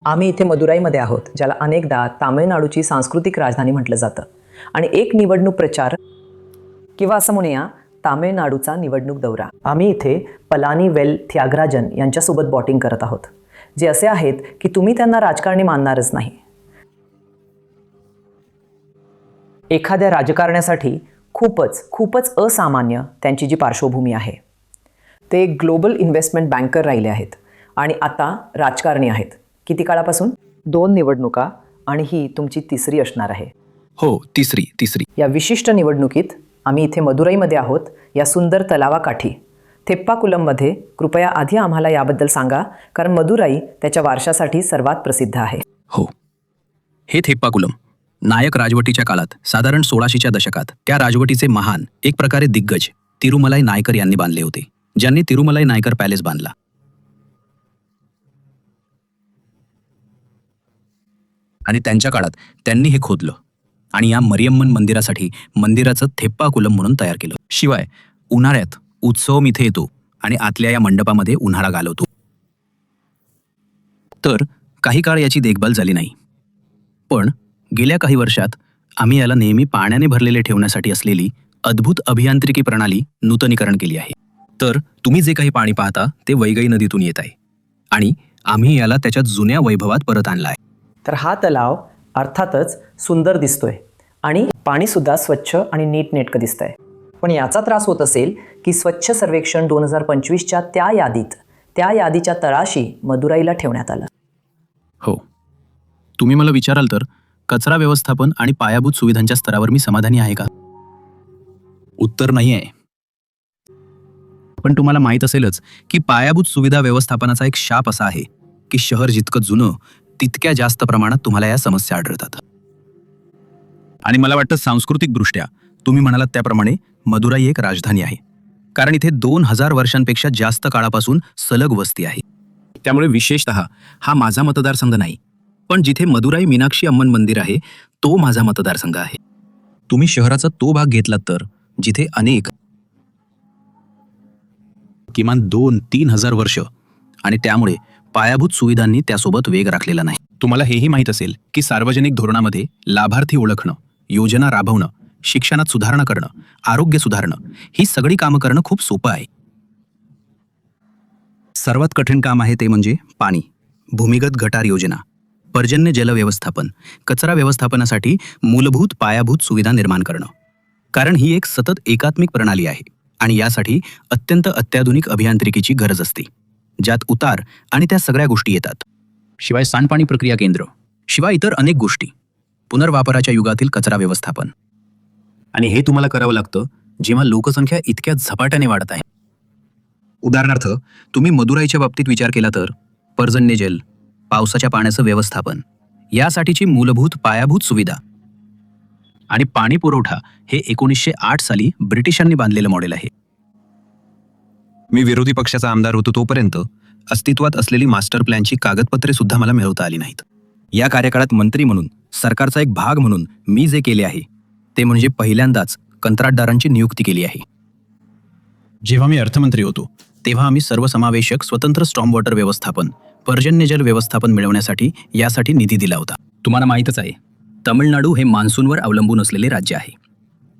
आम्ही इथे मदुराईमध्ये आहोत, ज्याला अनेकदा तामिळनाडूची सांस्कृतिक राजधानी म्हटलं जातं. आणि एक निवडणूक प्रचार किंवा असं म्हणूया तामिळनाडूचा निवडणूक दौरा. आम्ही इथे पलानीवेल थ्यागराजन यांच्यासोबत बॉटिंग करत आहोत, जे असे आहेत की तुम्ही त्यांना राजकारणी मानणारच नाही. एखाद्या राजकारण्यासाठी खूपच असामान्य त्यांची जी पार्श्वभूमी आहे. ते एक ग्लोबल इन्व्हेस्टमेंट बँकर राहिले आहेत आणि आता राजकारणी आहेत. किती काळापासून? 2 निवडणुका आणि ही तुमची तिसरी असणार आहे. हो, तिसरी. या विशिष्ट निवडणुकीत आम्ही इथे मदुराईमध्ये आहोत, या सुंदर तलावाकाठी थेप्पाकुलममध्ये. कृपया आधी आम्हाला याबद्दल सांगा, कारण मदुराई त्याच्या वारशासाठी सर्वात प्रसिद्ध आहे. हो, हे थेप्पाकुलम नायक राजवटीच्या काळात साधारण 1600च्या दशकात त्या राजवटीचे महान एक प्रकारे दिग्गज तिरुमलाई नायकर यांनी बांधले होते, ज्यांनी तिरुमलाई नायकर पॅलेस बांधला. आणि त्यांच्या काळात त्यांनी हे खोदलं आणि या मरियम्मन मंदिरासाठी मंदिराचं थेप्पाकुलम म्हणून तयार केलं. शिवाय उन्हाळ्यात उत्सव इथे येतो आणि आतल्या या मंडपामध्ये उन्हाळा घालवतो. तर काही काळ याची देखभाल झाली नाही, पण गेल्या काही वर्षात आम्ही याला नेहमी पाण्याने भरलेले ठेवण्यासाठी असलेली अद्भुत अभियांत्रिकी प्रणाली नूतनीकरण केली आहे. तर तुम्ही जे काही पाणी पाहता ते वैगई नदीतून येत आहे आणि आम्ही याला त्याच्या जुन्या वैभवात परत आणला आहे. तर हा तलाव अर्थातच सुंदर दिसतोय आणि पाणीसुद्धा स्वच्छ आणि नीटनेटकं दिसतंय. पण याचा त्रास होत असेल की स्वच्छ सर्वेक्षण 2025च्या त्या यादीच्या तळाशी मदुराईला ठेवण्यात आलं. हो, तुम्ही मला विचाराल तर कचरा व्यवस्थापन आणि पायाभूत सुविधांच्या स्तरावर मी समाधानी आहे का? उत्तर नाही आहे. पण तुम्हाला माहीत असेलच की पायाभूत सुविधा व्यवस्थापनाचा एक शाप असा आहे की शहर जितकं जुनं तितक्या जास्त प्रमाणात तुम्हाला या समस्या आढळतात. आणि मला वाटतं सांस्कृतिकदृष्ट्या तुम्ही म्हणालात त्याप्रमाणे मदुराई एक राजधानी आहे, कारण इथे 2000 वर्षांपेक्षा जास्त काळापासून सलग वस्ती आहे. त्यामुळे विशेषतः हा माझा मतदारसंघ नाही, पण जिथे मदुराई मीनाक्षी अम्मन मंदिर आहे तो माझा मतदारसंघ आहे. तुम्ही शहराचा तो भाग घेतलात तर जिथे अनेक किमान 2-3 हजार वर्ष आणि त्यामुळे पायाभूत सुविधांनी त्यासोबत वेग राखलेला नाही. तुम्हाला हेही माहीत असेल की सार्वजनिक धोरणामध्ये लाभार्थी ओळखणं, योजना राबवणं, शिक्षणात सुधारणा करणं, आरोग्य सुधारणं ही सगळी कामं करणं खूप सोपं आहे. सर्वात कठीण काम आहे ते म्हणजे पाणी, भूमिगत गटार योजना, पर्जन्य जल व्यवस्थापन, कचरा व्यवस्थापनासाठी मूलभूत पायाभूत सुविधा निर्माण करणं. कारण ही एक सतत एकात्मिक प्रणाली आहे आणि यासाठी अत्यंत अत्याधुनिक अभियांत्रिकीची गरज असते, ज्यात उतार आणि त्या सगळ्या गोष्टी येतात. शिवाय सांडपाणी प्रक्रिया केंद्र, शिवाय इतर अनेक गोष्टी, पुनर्वापराच्या युगातील कचरा व्यवस्थापन. आणि हे तुम्हाला करावं लागतं जेव्हा लोकसंख्या इतक्या झपाट्याने वाढत आहे. उदाहरणार्थ तुम्ही मदुराईच्या बाबतीत विचार केला तर पर्जन्य जल, पावसाच्या पाण्याचं व्यवस्थापन, यासाठीची मूलभूत पायाभूत सुविधा आणि पाणी पुरवठा हे 1908 साली ब्रिटिशांनी बांधलेलं मॉडेल आहे. मी विरोधी पक्षाचा आमदार होतो तोपर्यंत अस्तित्वात असलेली मास्टर प्लॅनची कागदपत्रे सुद्धा मला मिळवता आली नाहीत. या कार्यकाळात मंत्री म्हणून, सरकारचा एक भाग म्हणून मी जे केले आहे ते म्हणजे पहिल्यांदाच कंत्राटदारांची नियुक्ती केली आहे. जेव्हा मी अर्थमंत्री होतो तेव्हा आम्ही सर्वसमावेशक स्वतंत्र स्टॉर्म वॉटर व्यवस्थापन, पर्जन्य जल व्यवस्थापन मिळवण्यासाठी यासाठी निधी दिला होता. तुम्हाला माहीतच आहे, तमिळनाडू हे मान्सूनवर अवलंबून असलेले राज्य आहे.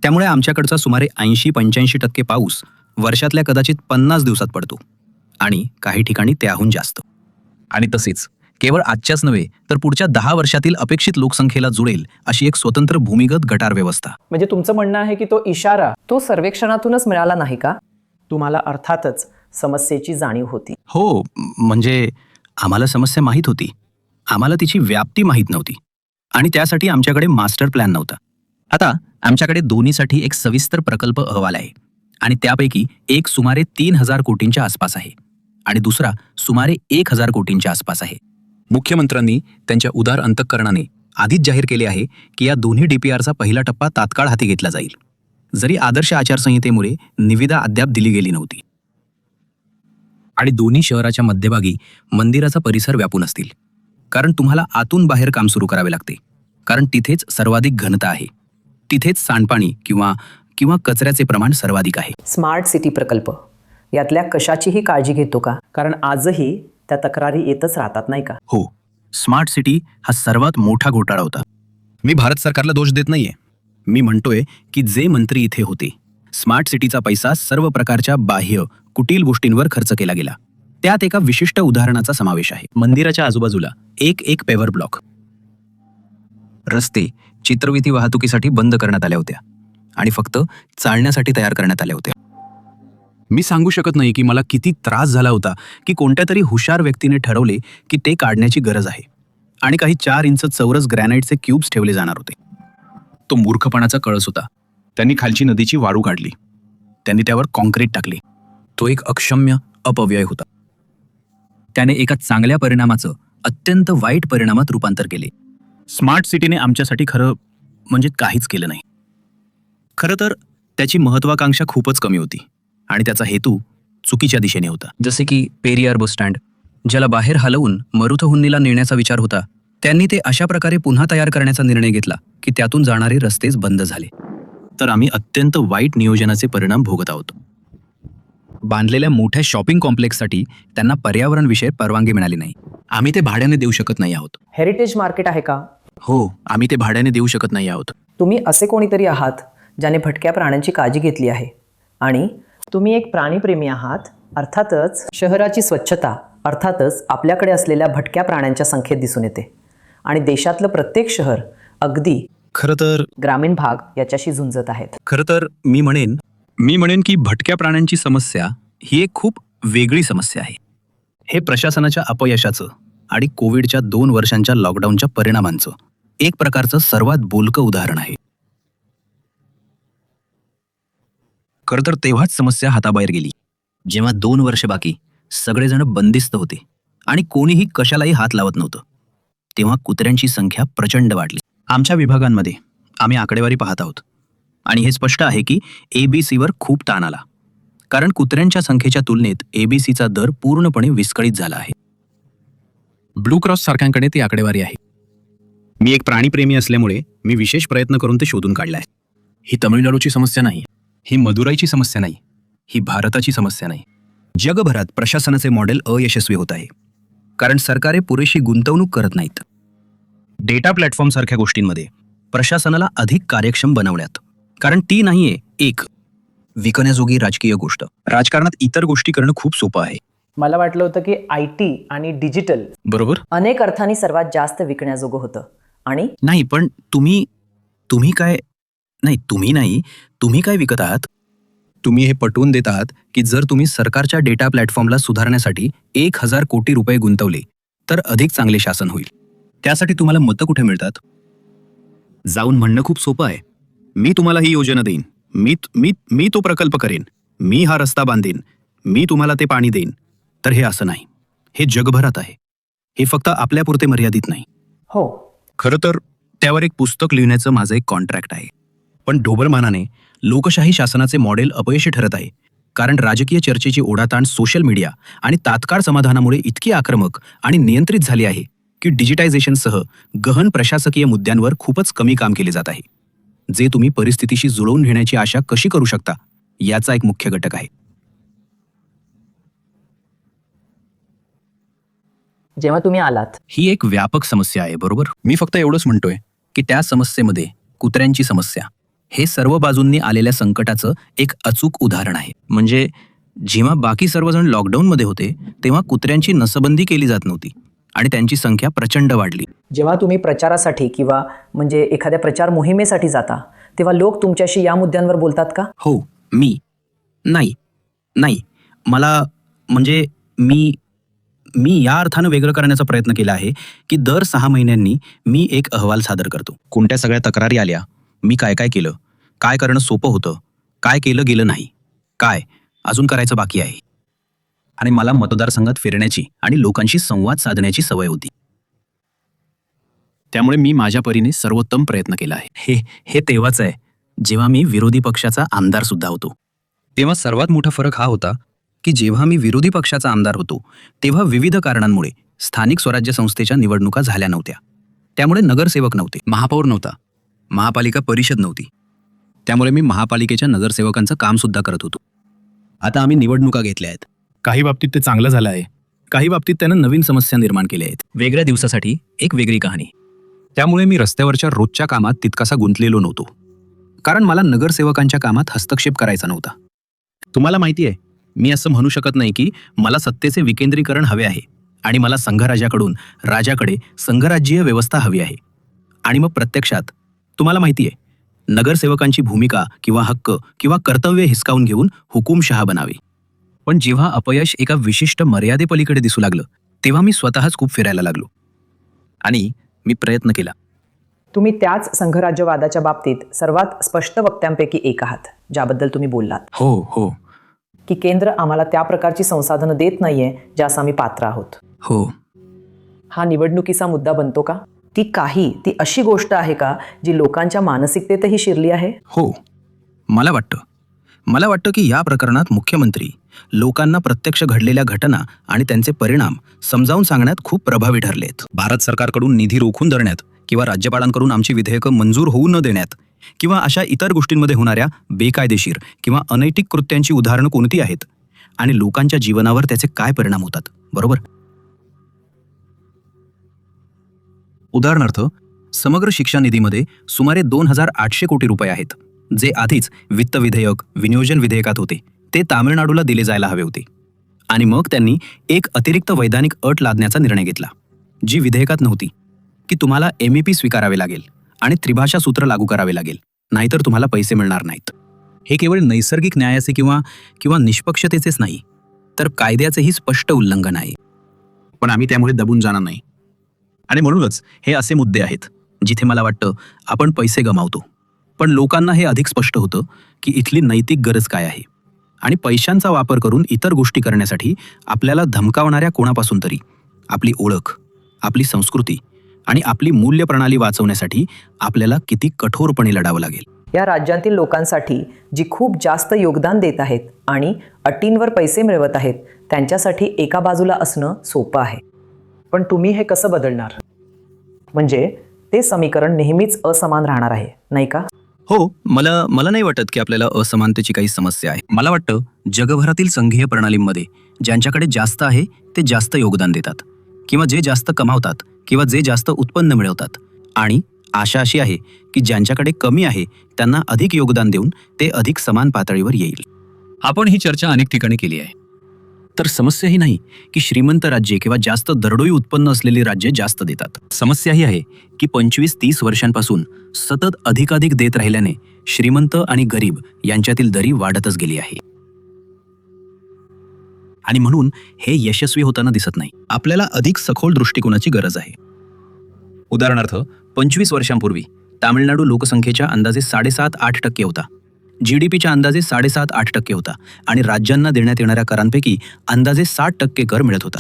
त्यामुळे आमच्याकडचा सुमारे 80-85% पाऊस वर्षातल्या कदाचित 50 दिवसात पडतो आणि काही ठिकाणी त्याहून जास्त. आणि तसेच केवळ आजच्याच नव्हे तर पुढच्या 10 वर्षातील अपेक्षित लोकसंख्येला जुळेल अशी एक स्वतंत्र भूमिगत गटार व्यवस्था. म्हणजे तुमचं म्हणणं आहे की तो इशारा तो सर्वेक्षणातूनच मिळाला नाही का? तुम्हाला अर्थातच समस्येची जाणीव होती. हो, म्हणजे आम्हाला समस्या माहीत होती, आम्हाला तिची व्याप्ती माहीत नव्हती आणि त्यासाठी आमच्याकडे मास्टर प्लॅन नव्हता. आता आमच्याकडे दोन्हीसाठी एक सविस्तर प्रकल्प अहवाल आहे आणि त्यापैकी एक सुमारे 3000 कोटींच्या आसपास आहे आणि दुसरा सुमारे 1000 कोटींच्या आसपास आहे. मुख्यमंत्र्यांनी त्यांच्या उदार अंतःकरणाने आधीच जाहीर केले आहे की या दोन्ही DPRचा पहिला टप्पा तात्काळ हाती घेतला जाईल, जरी आदर्श आचारसंहितेमुळे निविदा अद्याप दिली गेली नव्हती. आणि दोन्ही शहराच्या मध्यभागी मंदिराचा परिसर व्यापून असतील, कारण तुम्हाला आतून बाहेर काम सुरू करावे लागते, कारण तिथेच सर्वाधिक घनता आहे, तिथेच सांडपाणी किंवा कचऱ्याचे प्रमाण सर्वाधिक आहे. स्मार्ट सिटी प्रकल्प यातल्या कशाचीही काळजी घेतो का? कारण आजही त्या तक्रारी येतच राहतात नाही का? हो, स्मार्ट सिटी हा सर्वात मोठा घोटाळा होता. मी भारत सरकारला दोष देत नाहीये. मी म्हणतोय की जे मंत्री इथे होते, स्मार्ट सिटीचा पैसा सर्व प्रकारच्या बाह्य कुटील गोष्टींवर खर्च केला गेला. त्यात एका विशिष्ट उदाहरणाचा समावेश आहे. मंदिराच्या आजूबाजूला एक पेवर ब्लॉक, रस्ते चित्रविधी वाहतुकीसाठी बंद करण्यात आल्या होत्या आणि फक्त चालण्यासाठी तयार करण्यात आल्या होत्या. मी सांगू शकत नाही की मला किती त्रास झाला होता की कोणत्या तरी हुशार व्यक्तीने ठरवले की ते काढण्याची गरज आहे आणि काही 4 इंच चौरस ग्रॅनाइटचे क्यूब्स ठेवले जाणार होते. तो मूर्खपणाचा कळस होता. त्यांनी खालची नदीची वाळू काढली, त्यांनी त्यावर कॉन्क्रीट टाकले. तो एक अक्षम्य अपव्यय होता. त्याने एका चांगल्या परिणामाचं अत्यंत वाईट परिणामात रूपांतर केले. स्मार्ट सिटीने आमच्यासाठी खरं म्हणजे काहीच केलं नाही. खरं तर त्याची महत्वाकांक्षा खूपच कमी होती आणि त्याचा हेतू चुकीच्या दिशेने होता. जसे की पेरियार बस स्टँड, ज्याला बाहेर हलवून मरुथहुन्नीला नेण्याचा विचार होता, त्यांनी ते अशा प्रकारे पुन्हा तयार करण्याचा निर्णय घेतला की त्यातून जाणारे रस्तेच बंद झाले. तर आम्ही अत्यंत वाईट नियोजनाचे परिणाम भोगत आहोत. बांधलेल्या मोठ्या शॉपिंग कॉम्प्लेक्ससाठी त्यांना पर्यावरणविषयक परवानगी मिळाली नाही. आम्ही ते भाड्याने देऊ शकत नाही आहोत. हेरिटेज मार्केट आहे का? हो, आम्ही ते भाड्याने देऊ शकत नाही आहोत. तुम्ही असे कोणीतरी आहात ज्याने भटक्या प्राण्यांची काळजी घेतली आहे आणि तुम्ही एक प्राणीप्रेमी आहात. अर्थातच शहराची स्वच्छता अर्थातच आपल्याकडे असलेल्या भटक्या प्राण्यांच्या संख्येत दिसून येते आणि देशातलं प्रत्येक शहर अगदी खरं तर ग्रामीण भाग याच्याशी झुंजत आहेत. खरं तर मी म्हणेन की भटक्या प्राण्यांची समस्या ही एक खूप वेगळी समस्या आहे. हे प्रशासनाच्या अपयशाचं आणि कोविडच्या 2 वर्षांच्या लॉकडाऊनच्या परिणामांचं एक प्रकारचं सर्वात बोलकं उदाहरण आहे. खरं तर तेव्हाच समस्या हाताबाहेर गेली जेव्हा 2 वर्ष बाकी सगळेजण बंदिस्त होते आणि कोणीही कशालाही हात लावत नव्हतं. तेव्हा कुत्र्यांची संख्या प्रचंड वाढली. आमच्या विभागांमध्ये आम्ही आकडेवारी पाहत आहोत आणि हे स्पष्ट आहे की ABCवर खूप ताण आला, कारण कुत्र्यांच्या संख्येच्या तुलनेत ABCचा दर पूर्णपणे विस्कळीत झाला आहे. ब्लू क्रॉस सारख्यांकडे ती आकडेवारी आहे. मी एक प्राणीप्रेमी असल्यामुळे मी विशेष प्रयत्न करून ते शोधून काढले आहे. ही तमिळनाडूची समस्या नाही, ही मदुराईची समस्या नाही, ही भारताची समस्या नाही. जगभरात प्रशासनाचे मॉडेल अयशस्वी होत आहे कारण सरकारे पुरेशी गुंतवणूक करत नाहीत. डेटा प्लॅटफॉर्म सारख्या गोष्टींमध्ये प्रशासनाला अधिक कार्यक्षम बनवण्यात, कारण ती नाहीये एक विकण्याजोगी राजकीय गोष्ट. राजकारणात इतर गोष्टी करणं खूप सोपं आहे. मला वाटलं होतं की IT आणि डिजिटल बरोबर? अनेक अर्थांनी सर्वात जास्त विकण्याजोगं होतं. आणि नाही, पण तुम्ही काय विकत आहात? तुम्ही हे पटवून देत आहात की जर तुम्ही सरकारच्या डेटा प्लॅटफॉर्मला सुधारण्यासाठी 1000 कोटी रुपये गुंतवले तर अधिक चांगले शासन होईल. त्यासाठी तुम्हाला मतं कुठे मिळतात? जाऊन म्हणणं खूप सोपं आहे, मी तुम्हाला ही योजना देईन, मी तो प्रकल्प करेन, मी हा रस्ता बांधेन, मी तुम्हाला ते पाणी देईन. तर हे असं नाही. हे जगभरात आहे. हे फक्त आपल्यापुरते मर्यादित नाही. हो, खरं तर त्यावर एक पुस्तक लिहिण्याचं माझं एक कॉन्ट्रॅक्ट आहे. पण ढोबरमानाने लोकशाही शासनाचे मॉडेल अपयशी ठरत आहे कारण राजकीय चर्चेची ओढाताण सोशल मीडिया आणि तात्काळ समाधानामुळे इतकी आक्रमक आणि नियंत्रित झाली आहे की डिजिटायझेशनसह गहन प्रशासकीय मुद्द्यांवर खूपच कमी काम केले जात आहे, जे तुम्ही परिस्थितीशी जुळवून घेण्याची आशा कशी करू शकता याचा एक मुख्य घटक आहे. जेव्हा तुम्ही आलात ही एक व्यापक समस्या आहे, बरोबर? मी फक्त एवढंच म्हणतोय की त्या समस्येमध्ये कुत्र्यांची समस्या हे सर्व बाजूंनी आलेल्या संकटाचं एक अचूक उदाहरण आहे. म्हणजे जेव्हा बाकी सर्वजण लॉकडाऊनमध्ये होते तेव्हा कुत्र्यांची नसबंदी केली जात नव्हती आणि त्यांची संख्या प्रचंड वाढली. जेव्हा तुम्ही प्रचारासाठी किंवा म्हणजे एखाद्या प्रचार मोहिमेसाठी जाता तेव्हा लोक तुमच्याशी या मुद्द्यांवर बोलतात का? हो, नाही मला म्हणजे मी या अर्थानं वेगळं करण्याचा प्रयत्न केला आहे की दर 6 महिन्यांनी मी एक अहवाल सादर करतो. कोणत्या सगळ्या तक्रारी आल्या, मी काय केलं, काय करणं सोपं होतं, काय केलं गेलं नाही, काय अजून करायचं बाकी आहे. आणि मला मतदारसंघात फिरण्याची आणि लोकांशी संवाद साधण्याची सवय होती. त्यामुळे मी माझ्या परीने सर्वोत्तम प्रयत्न केला आहे. हे तेव्हाच आहे जेव्हा मी विरोधी पक्षाचा आमदार सुद्धा होतो. तेव्हा सर्वात मोठा फरक हा होता की जेव्हा मी विरोधी पक्षाचा आमदार होतो तेव्हा विविध कारणांमुळे स्थानिक स्वराज्य संस्थेच्या निवडणुका झाल्या नव्हत्या. त्यामुळे नगरसेवक नव्हते, महापौर नव्हता, महापालिका परिषद नव्हती. त्यामुळे मी महापालिकेच्या नगरसेवकांचं काम सुद्धा करत होतो. आता आम्ही निवडणुका घेतल्या आहेत. काही बाबतीत ते चांगलं झालं आहे काही बाबतीत त्यानं नवीन समस्या निर्माण केल्या आहेत. वेगळ्या दिवसासाठी एक वेगळी कहाणी. त्यामुळे मी रस्त्यावरच्या रोजच्या कामात तितकासा गुंतलेलो नव्हतो, कारण मला नगरसेवकांच्या कामात हस्तक्षेप करायचा नव्हता. तुम्हाला माहिती आहे, मी असं म्हणू शकत नाही की मला सत्तेचे विकेंद्रीकरण हवे आहे आणि मला संघराज्याकडून राजाकडे संघराज्यीय व्यवस्था हवी आहे. आणि मग प्रत्यक्षात तुम्हाला माहिती आहे, नगरसेवकांची भूमिका किंवा हक्क किंवा कर्तव्य हिसकावून घेऊन हुकुमशहा बनावे. पण जेव्हा अपयश एका विशिष्ट मर्यादेपलीकडे दिसू लागलं, तेव्हा मी स्वतःच खूप फिरायला लागलो आणि मी प्रयत्न केला. तुम्ही त्याच संघराज्यवादाच्या बाबतीत सर्वात स्पष्ट वक्त्यांपैकी एक आहात, ज्याबद्दल तुम्ही बोललात हो की केंद्र आम्हाला त्या प्रकारची संसाधनं देत नाहीये ज्यास आम्ही पात्र आहोत. हो हा निवडणुकीचा मुद्दा बनतो का? ती अशी गोष्ट आहे का जी लोकांच्या मानसिकतेतही शिरली आहे? हो मला वाटतं की या प्रकरणात मुख्यमंत्री लोकांना प्रत्यक्ष घडलेल्या घटना आणि त्यांचे परिणाम समजावून सांगण्यात खूप प्रभावी ठरलेत. भारत सरकारकडून निधी रोखून धरण्यात किंवा राज्यपालांकडून आमची विधेयकं मंजूर होऊ न देण्यात किंवा अशा इतर गोष्टींमध्ये होणाऱ्या बेकायदेशीर किंवा अनैतिक कृत्यांची उदाहरणं कोणती आहेत आणि लोकांच्या जीवनावर त्याचे काय परिणाम होतात, बरोबर? उदाहरणार्थ, समग्र शिक्षा निधीमध्ये सुमारे 2,800 कोटी रुपये आहेत, जे आधीच वित्त विधेयक विनियोजन विधेयकात होते. ते तामिळनाडूला दिले जायला हवे होते. आणि मग त्यांनी एक अतिरिक्त वैधानिक अट लादण्याचा निर्णय घेतला, जी विधेयकात नव्हती, की तुम्हाला MEP स्वीकारावे लागेल आणि त्रिभाषा सूत्र लागू करावे लागेल, नाहीतर तुम्हाला पैसे मिळणार नाहीत. हे केवळ नैसर्गिक न्यायाचे किंवा निष्पक्षतेचेच नाही, तर कायद्याचेही स्पष्ट उल्लंघन आहे. पण आम्ही त्यामुळे दबून जाणार नाही. आणि म्हणूनच हे असे मुद्दे आहेत जिथे मला वाटतं आपण पैसे गमावतो, पण लोकांना हे अधिक स्पष्ट होतं की इथली नैतिक गरज काय आहे. आणि पैशांचा वापर करून इतर गोष्टी करण्यासाठी आपल्याला धमकावणाऱ्या कोणापासून तरी आपली ओळख, आपली संस्कृती आणि आपली मूल्य प्रणाली वाचवण्यासाठी आपल्याला किती कठोरपणे लढावं लागेल. या राज्यांतील लोकांसाठी जी खूप जास्त योगदान देत आहेत आणि अटींवर पैसे मिळवत आहेत, त्यांच्यासाठी एका बाजूला असणं सोपं आहे. पण तुम्ही हे कसं बदलणार? म्हणजे ते समीकरण नेहमीच असमान राहणार आहे, नाही का? हो, मला नाही वाटत की आपल्याला असमानतेची काही समस्या आहे. मला वाटतं जगभरातील संघीय प्रणालींमध्ये ज्यांच्याकडे जास्त आहे ते जास्त योगदान देतात, किंवा जे जास्त कमावतात किंवा जे जास्त उत्पन्न मिळवतात. आणि आशा अशी आहे की ज्यांच्याकडे कमी आहे त्यांना अधिक योगदान देऊन ते अधिक समान पातळीवर येईल. आपण ही चर्चा अनेक ठिकाणी केली आहे. तर समस्या ही नाही की श्रीमंत राज्ये किंवा जास्त दरडोई उत्पन्न असलेली राज्ये जास्त देतात. समस्या ही आहे की 25-30 वर्षांपासून सतत अधिकाधिक देत राहिल्याने श्रीमंत आणि गरीब यांच्यातील दरी वाढतच गेली आहे. आणि म्हणून हे यशस्वी होताना दिसत नाही. आपल्याला अधिक सखोल दृष्टिकोनाची गरज आहे. उदाहरणार्थ, 25 वर्षांपूर्वी तामिळनाडू लोकसंख्येच्या अंदाजे 7.5-8% होता. GDPच्या अंदाजे 7.5-8% होता आणि राज्यांना देण्यात येणाऱ्या करांपैकी अंदाजे 60% कर मिळत होता.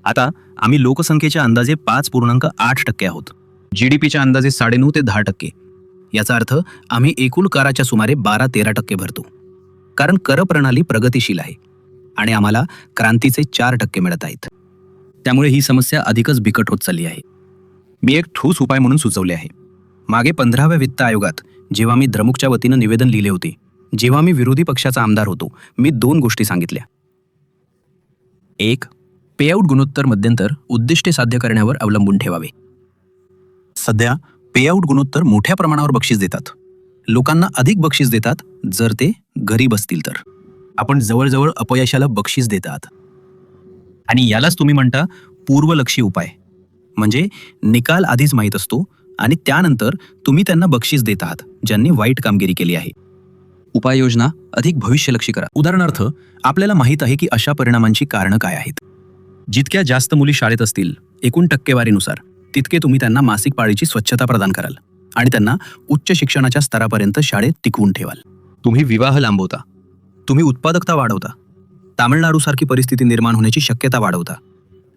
आता आम्ही लोकसंख्येच्या अंदाजे 5.8% आहोत. GDPच्या अंदाजे 9.5 ते 10%. याचा अर्थ आम्ही एकूण कराच्या सुमारे 12-13% भरतो, कारण कर प्रणाली प्रगतिशील आहे आणि आम्हाला क्रांतीचे 4% मिळत आहेत. त्यामुळे ही समस्या अधिकच बिकट होत चालली आहे. मी एक ठोस उपाय म्हणून सुचवले आहे. मागे 15व्या वित्त आयोगात जेव्हा मी द्रमुकच्या वतीनं निवेदन लिहिले होते, जेव्हा मी विरोधी पक्षाचा आमदार होतो, मी 2 गोष्टी सांगितल्या. 1. पेआउट गुणोत्तर मध्यंतर उद्दिष्टे साध्य करण्यावर अवलंबून ठेवावे. सध्या पेआउट गुणोत्तर मोठ्या प्रमाणावर बक्षीस देतात. लोकांना अधिक बक्षीस देतात जर ते गरीब असतील तर. आपण जवळजवळ अपयशाला बक्षीस देतात. आणि यालाच तुम्ही म्हणता पूर्वलक्षी उपाय. म्हणजे निकाल आधीच माहीत असतो आणि त्यानंतर तुम्ही त्यांना बक्षीस देत आहात ज्यांनी वाईट कामगिरी केली आहे. उपाययोजना अधिक भविष्यलक्षी करा. उदाहरणार्थ, आपल्याला माहीत आहे की अशा परिणामांची कारणं काय आहेत. जितक्या जास्त मुली शाळेत असतील एकूण टक्केवारीनुसार, तितके तुम्ही त्यांना मासिक पाळीची स्वच्छता प्रदान कराल आणि त्यांना उच्च शिक्षणाच्या स्तरापर्यंत शाळेत टिकवून ठेवाल. तुम्ही विवाह लांबवता, तुम्ही उत्पादकता वाढवता, तामिळनाडूसारखी परिस्थिती निर्माण होण्याची शक्यता वाढवता,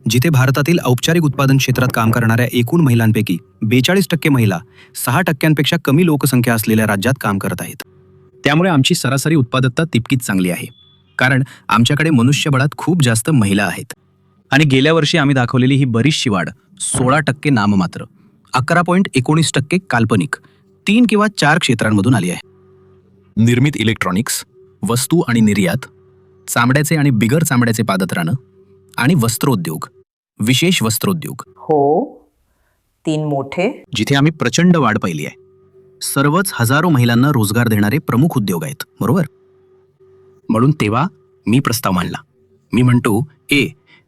जिथे भारतातील औपचारिक उत्पादन क्षेत्रात काम करणाऱ्या एकूण महिलांपैकी 42% महिला 6% कमी लोकसंख्या असलेल्या राज्यात काम करत आहेत. त्यामुळे आमची सरासरी उत्पादकता तितकीच चांगली आहे, कारण आमच्याकडे मनुष्यबळात खूप जास्त महिला आहेत. आणि गेल्या वर्षी आम्ही दाखवलेली ही बरीचशी वाढ 16% नाममात्र, 11.19% काल्पनिक, 3 किंवा 4 क्षेत्रांमधून आली आहे. निर्मित इलेक्ट्रॉनिक्स, वस्तू आणि निर्यात, चामड्याचे आणि बिगर चामड्याचे पादत्राणं, आणि वस्त्रोद्योग, विशेष वस्त्रोद्योग, हो, 3 मोठे. जिथे आम्ही प्रचंड वाढ पाहिली आहे. सर्वच हजारो महिलांना रोजगार देणारे प्रमुख उद्योग आहेत, बरोबर? म्हणून तेव्हा मी प्रस्ताव मांडला. मी म्हणतो,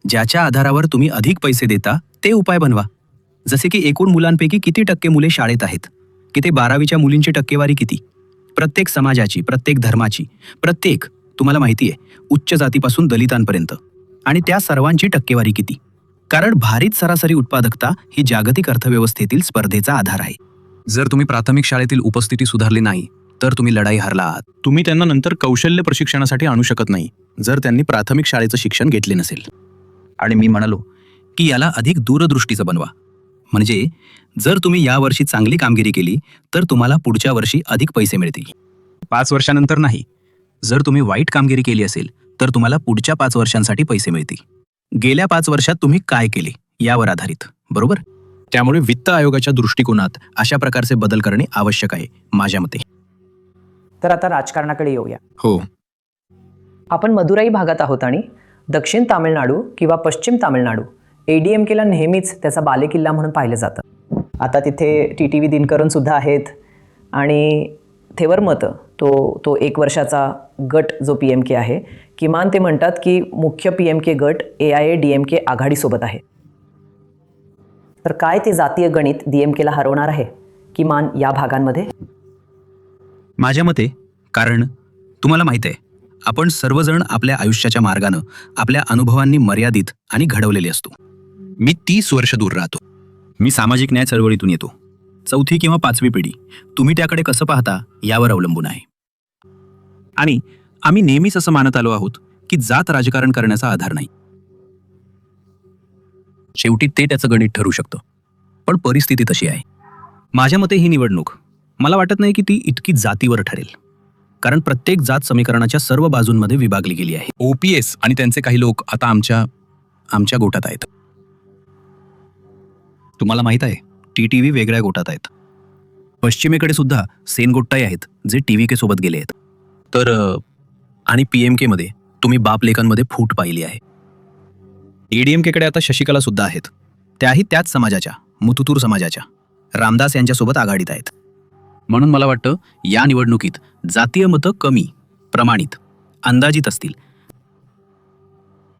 ज्याच्या आधारावर तुम्ही अधिक पैसे देता ते उपाय बनवा. जसे की एकूण मुलांपैकी किती टक्के मुले शाळेत आहेत, की ते 12वीच्या मुलींची टक्केवारी किती, प्रत्येक समाजाची, प्रत्येक धर्माची, प्रत्येक, तुम्हाला माहिती आहे, उच्च जातीपासून दलितांपर्यंत, आणि त्या सर्वांची टक्केवारी किती. कारण भारित सरासरी उत्पादकता ही जागतिक अर्थव्यवस्थेतील स्पर्धेचा आधार आहे. जर तुम्ही प्राथमिक शाळेतील उपस्थिती सुधारली नाही तर तुम्ही लढाई हारला आहात. तुम्ही त्यांना नंतर कौशल्य प्रशिक्षणासाठी आणू शकत नाही जर त्यांनी प्राथमिक शाळेचं शिक्षण घेतले नसेल. आणि मी म्हणालो की याला अधिक दूरदृष्टीचं बनवा. म्हणजे जर तुम्ही यावर्षी चांगली कामगिरी केली तर तुम्हाला पुढच्या वर्षी अधिक पैसे मिळतील. 5 वर्षानंतर नाही. जर तुम्ही वाईट कामगिरी केली असेल तर तुम्हाला पुढच्या 5 वर्षांसाठी पैसे मिळतील. गेल्या 5 वर्षात तुम्ही काय केले यावर आधारित, बरोबर? त्यामुळे वित्त आयोगाच्या दृष्टिकोनात अशा प्रकारचे बदल करणे आवश्यक आहे माझ्या मते. तर आता राजकारणाकडे येऊया. हो, आपण मदुराई भागात आहोत आणि दक्षिण तामिळनाडू किंवा पश्चिम तामिळनाडू ADMKला नेहमीच त्याचा बालेकिल्ला म्हणून पाहिलं जातं. आता तिथे TTV दिनकरन सुद्धा आहेत आणि थेवर मतं तो 1 वर्षाचा गट जो PMK आहे, किमान ते म्हणतात की मुख्य PMK गट AIADMK आघाडीसोबत आहे. तर काय ते जातीय गणित DMKला हरवणार आहे, किमान या भागांमध्ये? माझ्या मते, कारण तुम्हाला माहित आहे, आपण सर्वजण आपल्या आयुष्याच्या मार्गानं आपल्या अनुभवांनी मर्यादित आणि घडवलेले असतो. मी 30 वर्ष दूर राहतो. मी सामाजिक न्याय चळवळीतून येतो. 4थी किंवा 5वी पिढी. तुम्ही त्याकडे कसं पाहता यावर अवलंबून आहे. आणि आम्ही नेहमीच असं मानत आलो आहोत की जात राजकारण करण्याचा आधार नाही. शेवटी ते त्याचं गणित ठरू शकतं. पण परिस्थिती तशी आहे. माझ्या मते ही निवडणूक, मला वाटत नाही की ती इतकी जातीवर ठरेल. कारण प्रत्येक जात समीकरणाच्या सर्व बाजूंमध्ये विभागली गेली आहे. OPS आणि त्यांचे काही लोक आता आमच्या गोटात आहेत. तुम्हाला माहित आहे, TTV वेगळ्या गोटात आहेत. पश्चिमेकडे सुद्धा सेनगोट्टाई आहेत जे TVK सोबत गेले आहेत. तर आणि PMK मध्ये तुम्ही बापलेखांमध्ये फूट पाहिली आहे. ADMKकडे आता शशिकला सुद्धा आहेत. त्याही त्याच समाजाच्या, मुतुतूर समाजाच्या, रामदास यांच्यासोबत आघाडीत आहेत. म्हणून मला वाटतं या निवडणुकीत जातीय मतं कमी, प्रमाणित, अंदाजित असतील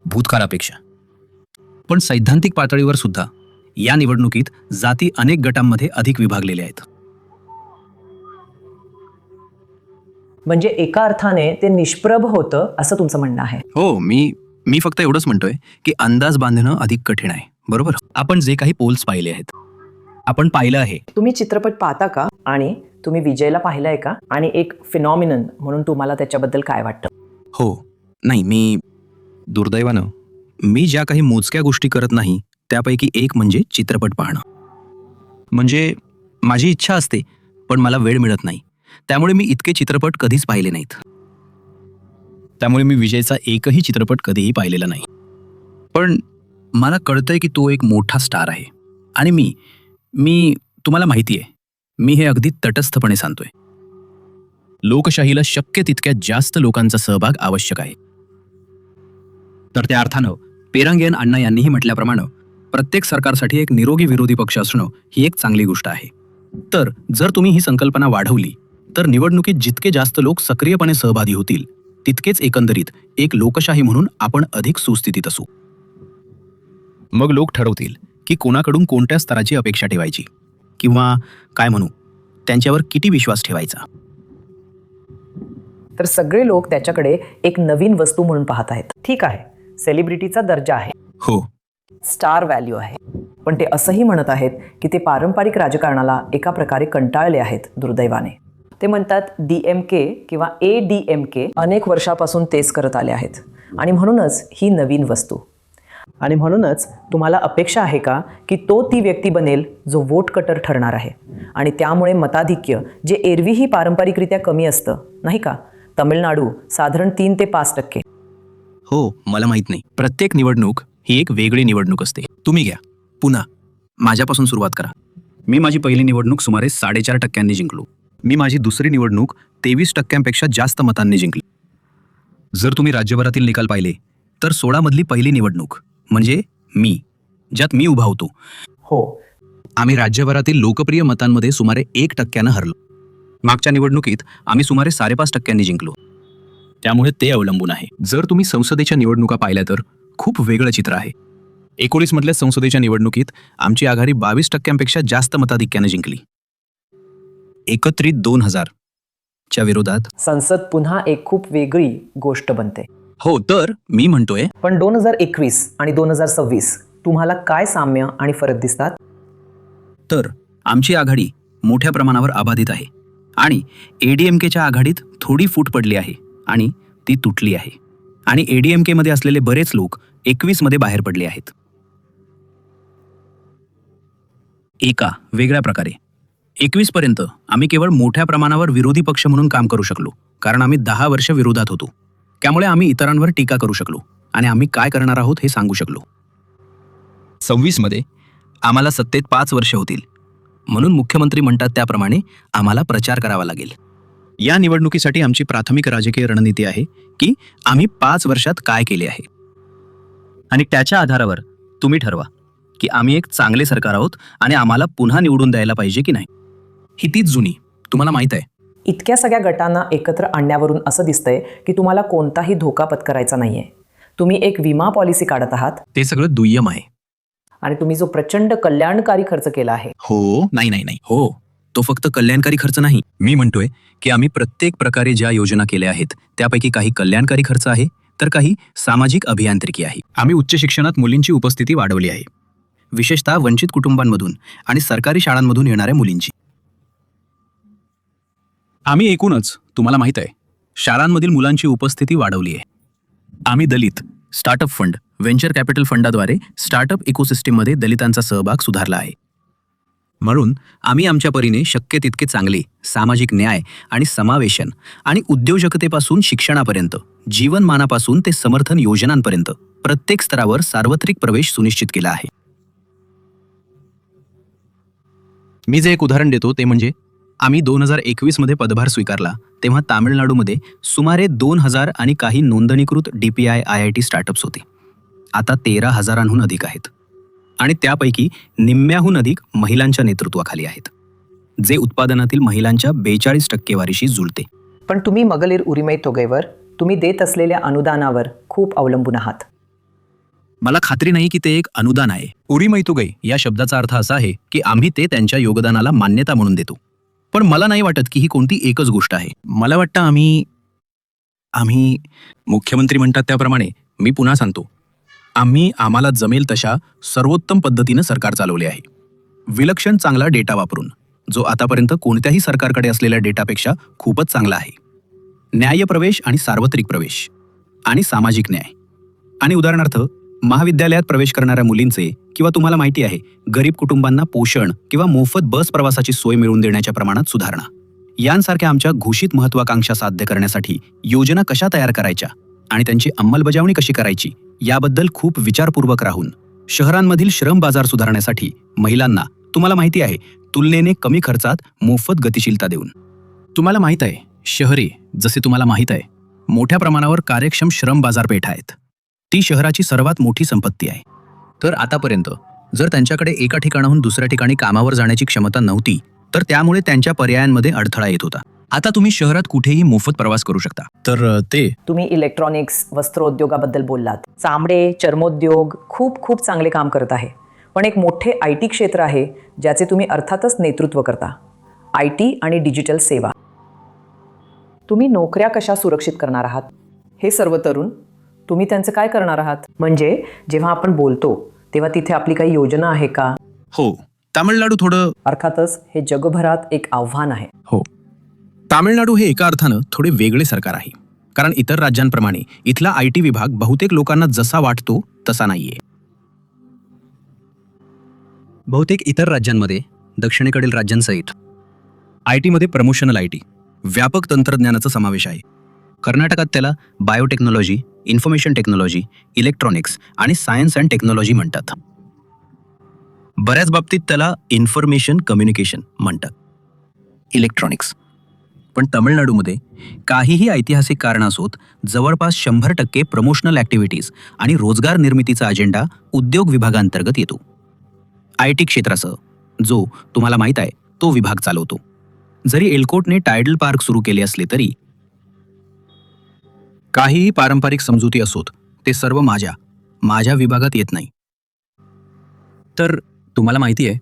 भूतकाळापेक्षा. पण सैद्धांतिक पातळीवर सुद्धा या निवडणुकीत जाती अनेक गटांमध्ये अधिक विभागलेल्या आहेत. म्हणजे एका अर्थाने ते निष्प्रभ होतं असं तुमचं म्हणणं आहे? हो, मी फक्त एवढंच म्हणतोय की अंदाज बांधणं अधिक कठीण आहे, बरोबर? आपण जे काही पोल्स पाहिले आहेत, आपण पाहिलं आहे. तुम्ही चित्रपट पाहता का? आणि तुम्ही विजयला पाहिलाय का? आणि एक फिनॉमिनन म्हणून तुम्हाला त्याच्याबद्दल काय वाटतं? हो, नाही, मी दुर्दैवानं मी ज्या काही मोजक्या गोष्टी करत नाही त्यापैकी एक म्हणजे चित्रपट पाहणं. म्हणजे माझी इच्छा असते पण मला वेळ मिळत नाही. त्यामुळे मी इतके चित्रपट कधीच पाहिले नाहीत. त्यामुळे मी विजयचा एकही चित्रपट कधीही पाहिलेला नाही. पण मला कळतंय की तो एक मोठा स्टार आहे. आणि मी तुम्हाला माहिती आहे, मी हे अगदी तटस्थपणे सांगतोय. लोकशाहीला शक्य तितक्या जास्त लोकांचा सहभाग आवश्यक आहे. तर त्या अर्थानं पेरांगियन अण्णा यांनीही म्हटल्याप्रमाणे प्रत्येक सरकारसाठी एक निरोगी विरोधी पक्ष असणं ही एक चांगली गोष्ट आहे. तर जर तुम्ही ही संकल्पना वाढवली तर निवडणुकीत जितके जास्त लोक सक्रियपणे सहभागी होतील तितकेच एकंदरीत एक लोकशाही म्हणून आपण अधिक सुस्थितीत असू. मग लोक ठरवतील की कोणाकडून कोणत्या स्तराची अपेक्षा ठेवायची, किंवा काय म्हणू, त्यांच्यावर किती विश्वास ठेवायचा. तर सगळे लोक त्याच्याकडे एक नवीन वस्तू म्हणून पाहत आहेत. ठीक आहे, सेलिब्रिटीचा दर्जा आहे, हो, स्टार व्हॅल्यू आहे. पण ते असंही म्हणत आहेत की ते पारंपरिक राजकारणाला एका प्रकारे कंटाळले आहेत दुर्दैवाने. ते म्हणतात DMK किंवा ADMK अनेक वर्षापासून तेच करत आले आहेत आणि म्हणूनच ही नवीन वस्तू. आणि म्हणूनच तुम्हाला अपेक्षा आहे का की तो ती व्यक्ती बनेल जो वोट कटर ठरणार आहे आणि त्यामुळे मताधिक्य जे एरवीही पारंपरिकरित्या कमी असतं, नाही का? तमिळनाडू साधारण 3 ते 5%. हो, मला माहित नाही. प्रत्येक निवडणूक ही एक वेगळी निवडणूक असते. तुम्ही घ्या पुन्हा, माझ्यापासून सुरुवात करा. मी माझी पहिली निवडणूक सुमारे 4.5% जिंकलो. मी माझी दुसरी निवडणूक 23% जास्त मतांनी जिंकली. जर तुम्ही राज्यभरातील निकाल पाहिले तर 16 मधली पहिली निवडणूक म्हणजे मी, ज्यात मी उभा होतो. हो. आम्ही राज्यभरातील लोकप्रिय मतांमध्ये सुमारे 1% हरलो. मागच्या निवडणुकीत आम्ही सुमारे 5.5% जिंकलो. त्यामुळे ते अवलंबून आहे. जर तुम्ही संसदेच्या निवडणुका पाहिल्या तर खूप वेगळं चित्र आहे. 19 मधल्या संसदेच्या निवडणुकीत आमची आघाडी 22% जास्त मताधिक्याने जिंकली. एकत्रित 2000 च्या विरोधात. संसद पुन्हा एक खूप वेगळी गोष्ट बनते. हो, तर मी म्हणतोय पण 2021 आणि 2026 तुम्हाला काय साम्य आणि फरक दिसतात? तर आमची आघाडी मोठ्या प्रमाणावर अबाधित आहे आणि एडीएमकेच्या आघाडीत थोडी फूट पडली आहे आणि ती तुटली आहे. आणि एडीएमके मध्ये असलेले बरेच लोक 21 मध्ये बाहेर पडले आहेत. एका वेगळ्या प्रकारे 21 पर्यंत आम्ही केवळ मोठ्या प्रमाणावर विरोधी पक्ष म्हणून काम करू शकलो, कारण आम्ही 10 वर्ष विरोधात होतो. त्यामुळे आम्ही इतरांवर टीका करू शकलो आणि आम्ही काय करणार आहोत हे सांगू शकलो. 26 मध्ये आम्हाला सत्तेत 5 वर्ष होतील, म्हणून मुख्यमंत्री म्हणतात त्याप्रमाणे आम्हाला प्रचार करावा लागेल. या निवडणुकीसाठी आमची प्राथमिक राजकीय रणनीती आहे की आम्ही 5 वर्षात काय केले आहे, आणि त्याच्या आधारावर तुम्ही ठरवा की आम्ही एक चांगले सरकार आहोत आणि आम्हाला पुन्हा निवडून द्यायला पाहिजे की नाही. ही तीच जुनी, तुम्हाला माहित आहे. इतक्या सगळ्या गटांना एकत्र आणण्यावरून असं दिसतंय की तुम्हाला कोणताही धोका पत्करायचा नाहीये. तुम्ही एक विमा पॉलिसी काढत आहात. ते सगळं दुय्यम आहे. आणि तुम्ही जो प्रचंड कल्याणकारी खर्च केला आहे. हो, नाही, हो, तो फक्त कल्याणकारी खर्च नाही. मी म्हणतोय की आम्ही प्रत्येक प्रकारे ज्या योजना केल्या आहेत त्यापैकी काही कल्याणकारी खर्च आहे तर काही सामाजिक अभियांत्रिकी आहे. आम्ही उच्च शिक्षणात मुलींची उपस्थिती वाढवली आहे, विशेषतः वंचित कुटुंबांमधून आणि सरकारी शाळांमधून येणाऱ्या मुलींची. आम्ही एकूणच, तुम्हाला माहित आहे, शाळांमधील मुलांची उपस्थिती वाढवली आहे. आम्ही Dalit startup fund, venture capital फंडाद्वारे स्टार्टअप इकोसिस्टीममध्ये दलितांचा सहभाग सुधारला आहे. म्हणून आम्ही आमच्या परीने शक्य तितके चांगले सामाजिक न्याय आणि समावेशन आणि उद्योजकतेपासून शिक्षणापर्यंत, जीवनमानापासून ते समर्थन योजनांपर्यंत प्रत्येक स्तरावर सार्वत्रिक प्रवेश सुनिश्चित केला आहे. मी जे एक उदाहरण देतो ते म्हणजे आम्ही 2021 मध्ये पदभार स्वीकारला तेव्हा तामिळनाडूमध्ये सुमारे 2000 आणि काही नोंदणीकृत DPI IIT स्टार्टअप्स होते. आता 13,000हून अधिक आहेत आणि त्यापैकी निम्म्याहून अधिक महिलांच्या नेतृत्वाखाली आहेत, जे उत्पादनातील महिलांच्या 42% जुळते. पण तुम्ही मगलीर उरिमै तोगैवर तुम्ही देत असलेल्या अनुदानावर खूप अवलंबून आहात. मला खात्री नाही की ते एक अनुदान आहे. उरिमैतुगै या शब्दाचा अर्थ असा आहे की आम्ही ते त्यांच्या योगदानाला मान्यता म्हणून देतो. पण मला नाही वाटत की ही कोणती एकच गोष्ट आहे. मला वाटतं आम्ही मुख्यमंत्री म्हणतात त्याप्रमाणे, मी पुन्हा सांगतो, आम्ही आम्हाला जमेल तशा सर्वोत्तम पद्धतीनं सरकार चालवले आहे, विलक्षण चांगला डेटा वापरून, जो आतापर्यंत कोणत्याही सरकारकडे असलेल्या डेटापेक्षा खूपच चांगला आहे. न्यायप्रवेश आणि सार्वत्रिक प्रवेश आणि सामाजिक न्याय आणि उदाहरणार्थ महाविद्यालयात प्रवेश करणाऱ्या मुलींचे किंवा तुम्हाला माहिती आहे गरीब कुटुंबांना पोषण किंवा मोफत बस प्रवासाची सोय मिळवून देण्याच्या प्रमाणात सुधारणा, यांसारख्या आमच्या घोषित महत्वाकांक्षा साध्य करण्यासाठी योजना कशा तयार करायच्या आणि त्यांची अंमलबजावणी कशी करायची याबद्दल खूप विचारपूर्वक राहून शहरांमधील श्रम बाजार सुधारण्यासाठी महिलांना, तुम्हाला माहिती आहे, तुलनेने कमी खर्चात मोफत गतिशीलता देऊन. तुम्हाला माहित आहे, शहरे, जसे तुम्हाला माहित आहे, मोठ्या प्रमाणावर कार्यक्षम श्रम बाजारपेठ आहेत. ती शहराची सर्वात मोठी संपत्ती आहे. तर आतापर्यंत जर त्यांच्याकडे एका ठिकाणाहून दुसऱ्या ठिकाणी कामावर जाण्याची क्षमता नव्हती तर त्यामुळे त्यांच्या पर्यायांमध्ये अडथळा येत होता. आता तुम्ही शहरात कुठेही मोफत प्रवास करू शकता. तर ते तुम्ही इलेक्ट्रॉनिक्स, वस्त्रोद्योगाबद्दल बोललात. चामडे, चर्मोद्योग खूप चांगले काम करत आहे. पण एक मोठे IT क्षेत्र आहे ज्याचे तुम्ही अर्थातच नेतृत्व करता, IT आणि डिजिटल सेवा. तुम्ही नोकऱ्या कशा सुरक्षित करणार आहात? हे सर्व तरुण, तुम्ही त्यांचं काय करणार आहात? म्हणजे जेव्हा आपण बोलतो तेव्हा तिथे आपली काही योजना आहे का? हो, तामिळनाडू थोडं, अर्थातच हे जगभरात एक आव्हान आहे. हो, तामिळनाडू हे एका अर्थानं थोडे वेगळे सरकार आहे, कारण इतर राज्यांप्रमाणे इथला IT विभाग बहुतेक लोकांना जसा वाटतो तसा नाहीये. बहुतेक इतर राज्यांमध्ये, दक्षिणेकडील राज्यांसहित, IT मध्ये प्रमोशनल IT, व्यापक तंत्रज्ञानाचा समावेश आहे. कर्नाटकात त्याला बायोटेक्नॉलॉजी, इन्फॉर्मेशन टेक्नॉलॉजी, इलेक्ट्रॉनिक्स आणि सायन्स अँड टेक्नॉलॉजी म्हणतात. बऱ्याच बाबतीत त्याला इन्फॉर्मेशन कम्युनिकेशन म्हणतात, इलेक्ट्रॉनिक्स. पण तमिळनाडूमध्ये काहीही ऐतिहासिक कारणासोत जवळपास 100% प्रमोशनल ॲक्टिव्हिटीज आणि रोजगार निर्मितीचा अजेंडा उद्योग विभागांतर्गत येतो. IT क्षेत्रासह जो तुम्हाला माहीत आहे तो विभाग चालवतो. जरी एल्कोटने टायडल पार्क सुरू केले असले तरी काहीही पारंपरिक समजुती असोत ते सर्व माझ्या विभागात येत नाही. तर तुम्हाला माहिती आहे,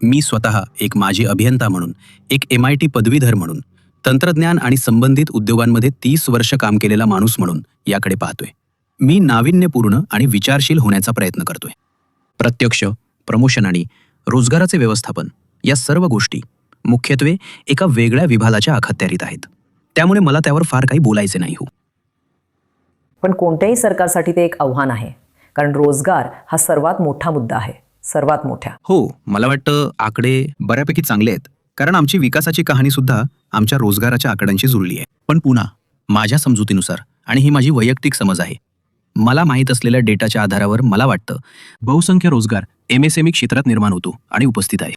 मी स्वतः एक माजी अभियंता म्हणून, एक MIT पदवीधर म्हणून, तंत्रज्ञान आणि संबंधित उद्योगांमध्ये 30 वर्ष काम केलेला माणूस म्हणून याकडे पाहतोय. मी नाविन्यपूर्ण आणि विचारशील होण्याचा प्रयत्न करतोय. प्रत्यक्ष, प्रमोशन आणि रोजगाराचे व्यवस्थापन या सर्व गोष्टी मुख्यत्वे एका वेगळ्या विभागाच्या अखत्यारीत आहेत. त्यामुळे मला त्यावर फार काही बोलायचे नाही. हो, पण कोणत्याही सरकारसाठी ते एक आव्हान आहे, कारण रोजगार हा सर्वात मोठा मुद्दा आहे, सर्वात मोठा. हो, मला वाटतं आकडे बऱ्यापैकी चांगले आहेत, कारण आमची विकासाची कहाणी सुद्धा आमच्या रोजगाराच्या आकड्यांशी जुळली आहे. पण पुन्हा माझ्या समजुतीनुसार, आणि ही माझी वैयक्तिक समज आहे, मला माहीत असलेल्या डेटाच्या आधारावर मला वाटतं बहुसंख्य रोजगार MSME क्षेत्रात निर्माण होतो आणि उपस्थित आहे.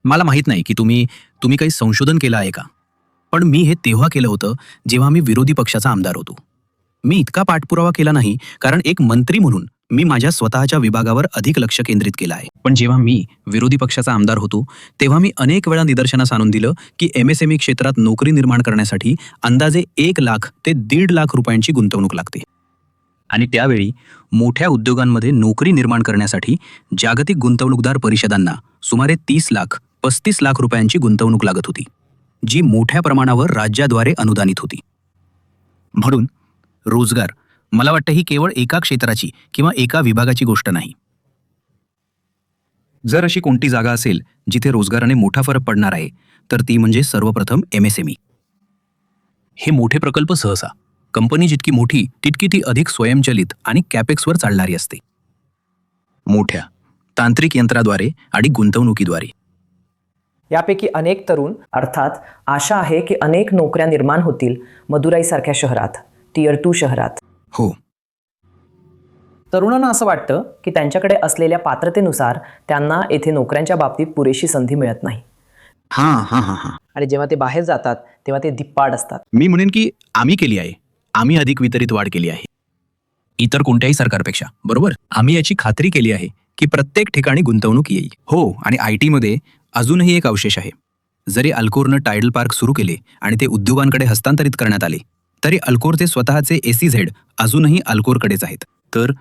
मला माहीत नाही की तुम्ही काही संशोधन केलं आहे का, पण मी हे तेव्हा केलं होतं जेव्हा मी विरोधी पक्षाचा आमदार होतो. मी इतका पाठपुरावा केला नाही, कारण एक मंत्री म्हणून मी माझ्या स्वतःच्या विभागावर अधिक लक्ष केंद्रित केलं आहे. पण जेव्हा मी विरोधी पक्षाचा आमदार होतो तेव्हा मी अनेक वेळा निदर्शनास आणून दिलं की MSME क्षेत्रात नोकरी निर्माण करण्यासाठी अंदाजे 1 लाख ते 1.5 लाख रुपयांची गुंतवणूक लागते. आणि त्यावेळी मोठ्या उद्योगांमध्ये नोकरी निर्माण करण्यासाठी जागतिक गुंतवणूकदार परिषदांना सुमारे 30 लाख 35 लाख रुपयांची गुंतवणूक लागत होती, जी मोठ्या प्रमाणावर राज्याद्वारे अनुदानित होती. म्हणून रोजगार, मला वाटतं, ही केवळ एका क्षेत्राची किंवा एका विभागाची गोष्ट नाही. जर अशी कोणती जागा असेल जिथे रोजगाराने मोठा फरक पडणार आहे, तर ती म्हणजे सर्वप्रथम MSME. हे मोठे प्रकल्प सहसा कंपनी जितकी मोठी तितकी ती अधिक स्वयंचलित आणि कॅपेक्सवर चालणारी असते. मोठ्या तांत्रिक यंत्राद्वारे आणि गुंतवणुकीद्वारे. यापैकी अनेक तरुण, अर्थात आशा आहे की अनेक नोकऱ्या निर्माण होतील मदुराईसारख्या शहरात, Tier 2 शहरात. हो, तरुणांना असं वाटतं की त्यांच्याकडे असलेल्या पात्रतेनुसार त्यांना येथे नोकऱ्यांच्या बाबतीत पुरेशी संधी मिळत नाही. हां. आणि जेव्हा ते बाहेर जातात तेव्हा ते धिप्पाड असतात. मी म्हणेन की आम्ही केली आहे. आम्ही अधिक वितरित वाढ केली आहे, इतर कोणत्याही सरकारपेक्षा. बरोबर, आम्ही याची खात्री केली आहे की प्रत्येक ठिकाणी गुंतवणूक येईल. हो, आणि IT मध्ये अजूनही एक अवशेष आहे. जरी अल्कोरनं टायडल पार्क सुरू केले आणि ते उद्योगांकडे हस्तांतरित करण्यात आले, तरी अल्कोरचे स्वतःचे SEZ अजूनही अल्कोरकडेच आहेत. तर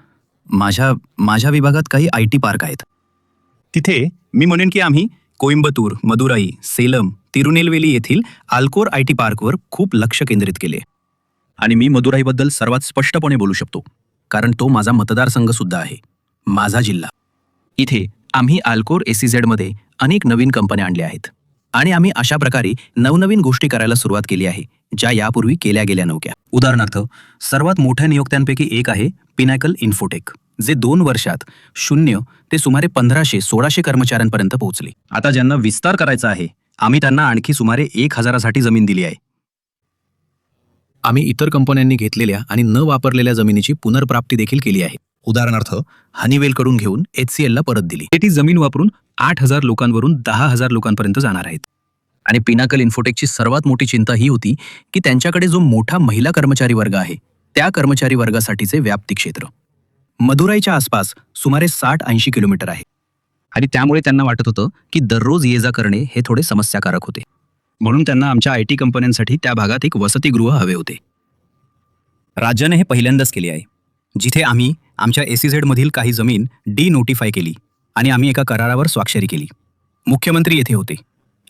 माझ्या विभागात काही IT पार्क आहेत. तिथे मी म्हणेन की आम्ही कोइंबतूर, मदुराई, सेलम, तिरुनेलवेली येथील अल्कोर IT पार्कवर खूप लक्ष केंद्रित केले. आणि मी मदुराईबद्दल सर्वात स्पष्टपणे बोलू शकतो, कारण तो माझा मतदारसंघ सुद्धा आहे, माझा जिल्हा. इथे आम्ही अल्कोर SEZ मध्ये अनेक नवीन कंपन्या आणल्या आहेत आणि आम्ही अशा प्रकारे नवनवीन गोष्टी करायला सुरुवात केली आहे ज्या यापूर्वी केल्या गेल्या नव्हत्या. उदाहरणार्थ, सर्वात मोठ्या नियोक्त्यांपैकी एक आहे पिनॅकल इन्फोटेक, जे 2 वर्षात 0 ते सुमारे 1500-1600 कर्मचाऱ्यांपर्यंत पोहोचले. आता ज्यांना विस्तार करायचा आहे, आम्ही त्यांना आणखी सुमारे 1000साठी जमीन दिली आहे. आम्ही इतर कंपन्यांनी घेतलेल्या आणि न वापरलेल्या जमिनीची पुनर्प्राप्ती देखील केली आहे. उदाहरणार्थ, हनीवेलकडून घेऊन HCLला परत दिली. ती जमीन वापरून 8000 लोकांवरून 10,000 लोकांपर्यंत जाणार आहेत. आणि पिनाकल इन्फोटेकची सर्वात मोठी चिंता ही होती की त्यांच्याकडे जो मोठा महिला कर्मचारी वर्ग आहे, त्या कर्मचारी वर्गासाठीचे व्याप्ती क्षेत्र मदुराईच्या आसपास सुमारे 60-80 किलोमीटर आहे. आणि त्यामुळे त्यांना वाटत होतं की दररोज ये-जा करणे हे थोडे समस्याकारक होते. म्हणून त्यांना आमच्या IT कंपन्यांसाठी त्या भागात एक वसतिगृह हवे होते. राज्याने हे पहिल्यांदाच केले आहे, जिथे आम्ही आमच्या SEZ मधील काही जमीन डिनोटिफाय केली आणि आम्ही एका करारावर स्वाक्षरी केली. मुख्यमंत्री येथे होते.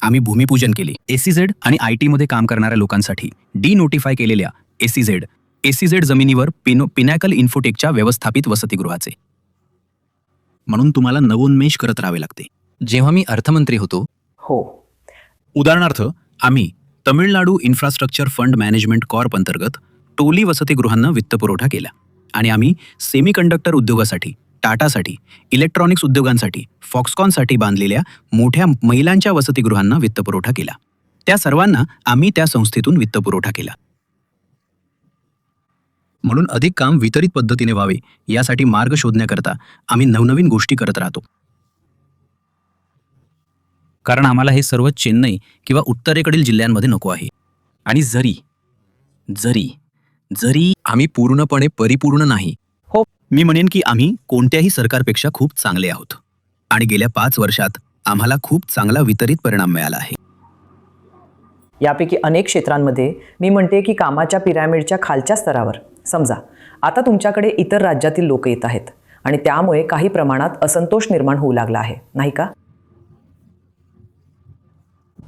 आम्ही भूमिपूजन केले. SEZ आणि IT मध्ये काम करणाऱ्या लोकांसाठी डिनोटिफाय केलेल्या SEZ जमिनीवर पिनॅकल इन्फोटेकच्या व्यवस्थापित वसतिगृहाचे. म्हणून तुम्हाला नवोन्मेष करत राहावे लागते. जेव्हा मी अर्थमंत्री होतो, हो, उदाहरणार्थ, आम्ही Tamil Nadu infrastructure fund management Corp अंतर्गत टोली वसतिगृहांना वित्तपुरवठा केला आणि आम्ही सेमीकंडक्टर उद्योगासाठी, टाटासाठी, इलेक्ट्रॉनिक्स उद्योगांसाठी, फॉक्सकॉनसाठी बांधलेल्या मोठ्या महिलांच्या वसतिगृहांना वित्तपुरवठा केला. त्या सर्वांना आम्ही त्या संस्थेतून वित्तपुरवठा केला. म्हणून अधिक काम वितरित पद्धतीने व्हावे यासाठी मार्ग शोधण्याकरता आम्ही नवनवीन गोष्टी करत राहतो. कारण आम्हाला हे सर्व चेन्नई किंवा उत्तरेकडील जिल्ह्यांमध्ये नको आहे. आणि जरी जरी जरी आम्ही पूर्णपणे परिपूर्ण नाही, हो. मी म्हणेन की आम्ही कोणत्याही सरकारपेक्षा खूप चांगले आहोत. आणि गेल्या 5 वर्षात आम्हाला खूप चांगला वितरित परिणाम मिळाला आहे. यापैकी अनेक क्षेत्रांमध्ये मी म्हणते की कामाच्या पिरॅमिडच्या खालच्या स्तरावर समजा आता तुमच्याकडे इतर राज्यातील लोक येत आहेत आणि त्यामुळे काही प्रमाणात असंतोष निर्माण होऊ लागला आहे, नाही का?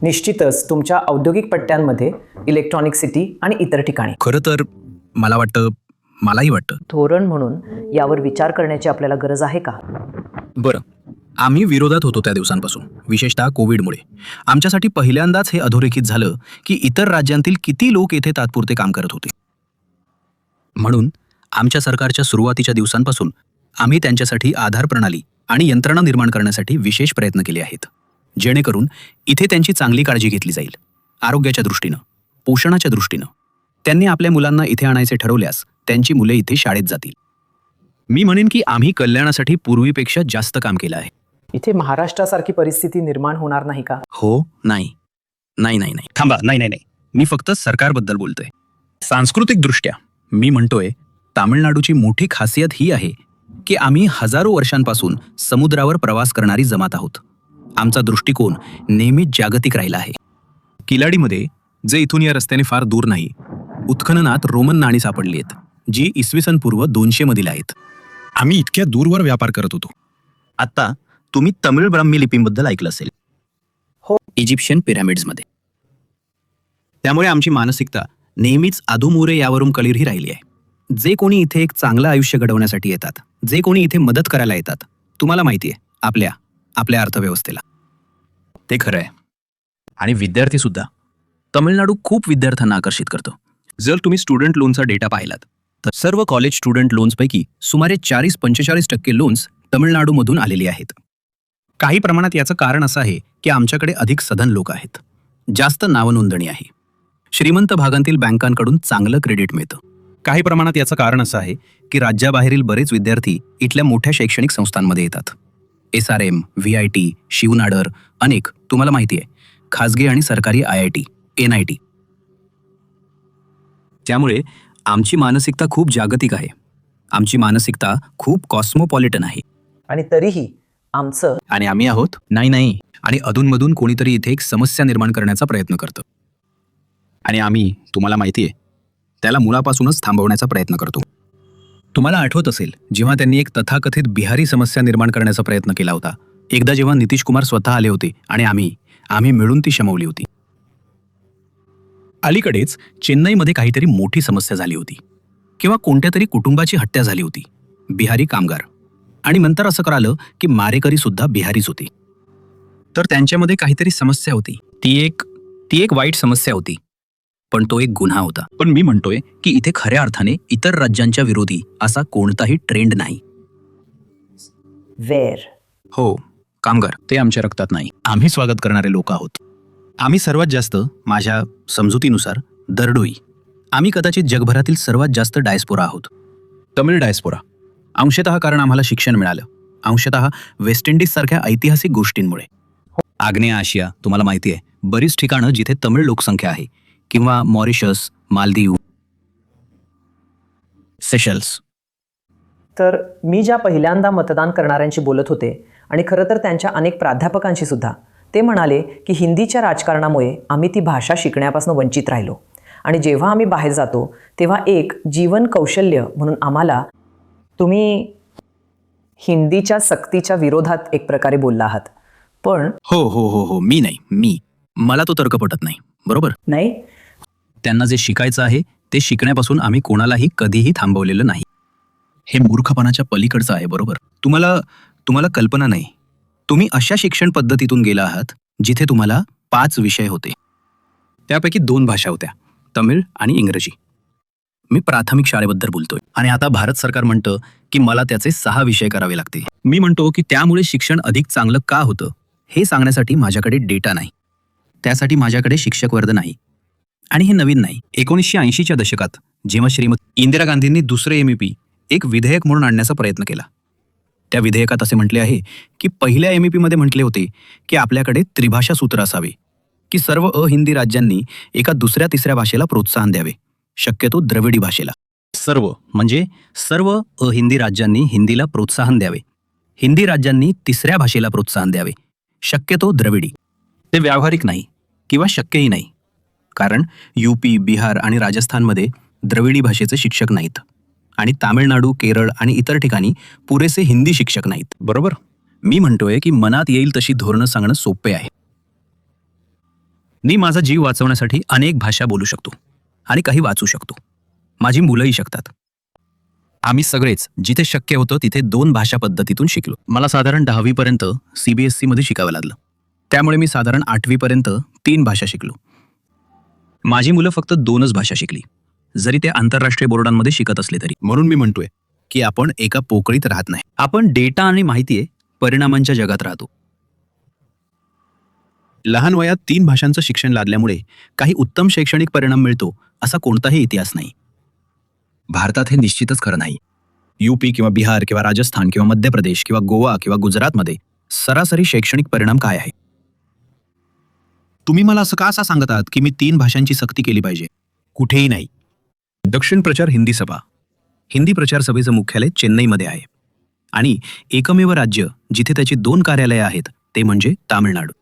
निश्चितच तुमच्या औद्योगिक पट्ट्यांमध्ये, इलेक्ट्रॉनिक सिटी आणि इतर ठिकाणी. खरं तर मलाही वाटतं. धोरण म्हणून यावर विचार करण्याची आपल्याला गरज आहे का? बरं, आम्ही विरोधात होतो त्या दिवसांपासून, विशेषतः कोविडमुळे. आमच्यासाठी पहिल्यांदाच हे अधोरेखित झालं की इतर राज्यांतील किती लोक येथे तात्पुरते काम करत होते. म्हणून आमच्या सरकारच्या सुरुवातीच्या दिवसांपासून आम्ही त्यांच्यासाठी आधार प्रणाली आणि यंत्रणा निर्माण करण्यासाठी विशेष प्रयत्न केले आहेत, जेणेकरून इथे त्यांची चांगली काळजी घेतली जाईल. आरोग्याच्या दृष्टीनं, पोषणाच्या दृष्टीनं. त्यांनी आपल्या मुलांना इथे आणायचे ठरवल्यास त्यांची मुले इथे शाळेत जातील. मी म्हणेन की आम्ही कल्याणासाठी पूर्वीपेक्षा जास्त काम केलं आहे. इथे महाराष्ट्रासारखी परिस्थिती निर्माण होणार नाही का? हो, नाही. थांबा, नाही. मी फक्त सरकारबद्दल बोलतोय. सांस्कृतिक दृष्ट्या मी म्हणतोय तामिळनाडूची मोठी खासियत ही आहे की आम्ही हजारो वर्षांपासून समुद्रावर प्रवास करणारी जमात आहोत. आमचा दृष्टिकोन नेहमीच जागतिक राहिला आहे. किलाडीमध्ये, जे इथून या रस्त्याने फार दूर नाही, उत्खननात रोमन नाणी सापडली आहेत, जी इसवी सन पूर्व 200 मधील आहेत. आम्ही इतक्या दूरवर व्यापार करत होतो. आता तुम्ही तमिळ ब्राह्मी लिपीबद्दल ऐकलं असेल. हो. इजिप्शियन पिरॅमिड्समध्ये. त्यामुळे आमची मानसिकता नेहमीच आदुमुरे यावरून कळीरही राहिली आहे. जे कोणी इथे एक चांगलं आयुष्य घडवण्यासाठी येतात, जे कोणी इथे मदत करायला येतात, तुम्हाला माहिती आहे, आपल्या अर्थव्यवस्थेला. ते खरं आहे. आणि विद्यार्थी सुद्धा. तमिळनाडू खूप विद्यार्थ्यांना आकर्षित करतं. जर तुम्ही स्टुडंट लोनचा डेटा पाहिलात तर सर्व कॉलेज स्टुडंट लोन्सपैकी सुमारे 40-45% लोन्स तमिळनाडूमधून आलेली आहेत. काही प्रमाणात याचं कारण असं आहे की आमच्याकडे अधिक सधन लोक आहेत, जास्त नावनोंदणी आहे, श्रीमंत भागांतील बँकांकडून चांगलं क्रेडिट मिळतं. काही प्रमाणात याचं कारण असं आहे की राज्याबाहेरील बरेच विद्यार्थी इथल्या मोठ्या शैक्षणिक संस्थांमध्ये येतात. SRM, VIT, शिवनाडर, अनेक, तुम्हाला माहिती आहे, खाजगी आणि सरकारी IIT, NIT. त्यामुळे आमची मानसिकता खूप जागतिक आहे. आमची मानसिकता खूप कॉस्मोपॉलिटन आहे. आणि तरीही आमचं आणि आम्ही आहोत नाही. आणि अधूनमधून कोणीतरी इथे एक समस्या निर्माण करण्याचा प्रयत्न करतं. आणि आम्ही, तुम्हाला माहिती आहे, त्याला मुळापासूनच थांबवण्याचा प्रयत्न करतो. तुम्हाला आठवत असेल जेव्हा त्यांनी एक तथाकथित बिहारी समस्या निर्माण करण्याचा प्रयत्न केला होता, एकदा जेव्हा नितीश कुमार स्वतः आले होते आणि आम्ही मिळून ती शमवली होती. अलीकडेच चेन्नईमध्ये काहीतरी मोठी समस्या झाली होती किंवा कोणत्या तरी कुटुंबाची हत्या झाली होती, बिहारी कामगार. आणि नंतर असं कळालं की मारेकरी सुद्धा बिहारीच होते. तर त्यांच्यामध्ये काहीतरी समस्या होती. ती एक वाईट समस्या होती, पण तो एक गुन्हा होता. पण मी म्हणतोय की इथे खऱ्या अर्थाने इतर राज्यांच्या विरोधी असा कोणताही ट्रेंड नाही. हो, कामगार, ते आमच्या रक्तात नाही. आम्ही स्वागत करणारे लोक आहोत. आम्ही सर्वात जास्त, माझ्या समजुतीनुसार, दरडोई. आम्ही कदाचित जगभरातील सर्वात जास्त डायस्पोरा आहोत. तमिळ डायस्पोरा. अंशतः कारण आम्हाला शिक्षण मिळालं, अंशतः वेस्ट इंडिज सारख्या ऐतिहासिक गोष्टींमुळे. आग्नेय आशिया, तुम्हाला माहिती आहे, बरीच ठिकाणं जिथे तमिळ लोकसंख्या आहे, किंवा मॉरिशस, मालदीव, सेशल्स. तर मी ज्या पहिल्यांदा मतदान करणाऱ्यांशी बोलत होते आणि खरं तर त्यांच्या अनेक प्राध्यापकांशी सुद्धा, ते म्हणाले की हिंदीच्या राजकारणामुळे आम्ही ती भाषा शिकण्यापासून वंचित राहिलो. आणि जेव्हा आम्ही बाहेर जातो तेव्हा एक जीवन कौशल्य म्हणून आम्हाला, तुम्ही हिंदीच्या सक्तीच्या विरोधात एक प्रकारे बोलला आहात. पण हो, मी मला तो तर्क पटत नाही. बरोबर नाही. त्यांना जे शिकायचं आहे ते शिकण्यापासून आम्ही कोणालाही कधीही थांबवलेलं नाही. हे मूर्खपणाच्या पलीकडचं आहे. बरोबर. तुम्हाला कल्पना नाही, तुम्ही अशा शिक्षण पद्धतीतून गेला आहात जिथे तुम्हाला 5 विषय होते, त्यापैकी 2 भाषा होत्या, तमिळ आणि इंग्रजी. मी प्राथमिक शाळेबद्दल बोलतोय. आणि आता भारत सरकार म्हणतं की मला त्याचे 6 विषय करावे लागते. मी म्हणतो की त्यामुळे शिक्षण अधिक चांगलं का होतं हे सांगण्यासाठी माझ्याकडे डेटा नाही, त्यासाठी माझ्याकडे शिक्षक वर्ग नाही. आणि हे नवीन नाही. 1980च्या दशकात जेव्हा श्रीमती इंदिरा गांधींनी दुसरे MEP एक विधेयक म्हणून आणण्याचा प्रयत्न केला, त्या विधेयकात असे म्हटले आहे की पहिल्या MEP मध्ये म्हटले होते की आपल्याकडे त्रिभाषा सूत्र असावे, की सर्व अहिंदी राज्यांनी एका दुसऱ्या तिसऱ्या भाषेला प्रोत्साहन द्यावे, शक्यतो द्रविडी भाषेला. सर्व म्हणजे सर्व अहिंदी राज्यांनी हिंदीला प्रोत्साहन द्यावे, हिंदी राज्यांनी तिसऱ्या भाषेला प्रोत्साहन द्यावे, शक्यतो द्रविडी. ते व्यावहारिक नाही किंवा शक्यही नाही, कारण UP, बिहार आणि राजस्थानमध्ये द्रविडी भाषेचे शिक्षक नाहीत आणि तामिळनाडू, केरळ आणि इतर ठिकाणी पुरेसे हिंदी शिक्षक नाहीत. बरोबर. मी म्हणतोय की मनात येईल तशी धोरणं सांगणं सोपे आहे. मी माझा जीव वाचवण्यासाठी अनेक भाषा बोलू शकतो आणि काही वाचू शकतो. माझी मुलंही शकतात. आम्ही सगळेच जिथे शक्य होतं तिथे 2 भाषा पद्धतीतून शिकलो. मला साधारण 10वी पर्यंत CBSE मध्ये शिकावं लागलं. त्यामुळे मी साधारण 8वी पर्यंत 3 भाषा शिकलो. माझी मुलं फक्त 2च भाषा शिकली, जरी ते आंतरराष्ट्रीय बोर्डांमध्ये शिकत असले तरी. म्हणून मी म्हणतोय की आपण एका पोकळीत राहत नाही. आपण डेटा आणि माहिती परिणामांच्या जगात राहतो. लहान वयात 3 भाषांचं शिक्षण लादल्यामुळे काही उत्तम शैक्षणिक परिणाम मिळतो असा कोणताही इतिहास नाही. भारतात हे निश्चितच खरं नाही. UP किंवा बिहार किंवा राजस्थान किंवा मध्य प्रदेश किंवा गोवा किंवा गुजरातमध्ये सरासरी शैक्षणिक परिणाम काय आहे? तुम्ही मला असं का सांगत आहात की मी 3 भाषांची सक्ती केली पाहिजे? कुठेही नाही. दक्षिण प्रचार हिंदी सभा, हिंदी प्रचार सभेचं मुख्यालय चेन्नईमध्ये आहे आणि एकमेव राज्य जिथे त्याची 2 कार्यालये आहेत ते म्हणजे तामिळनाडू.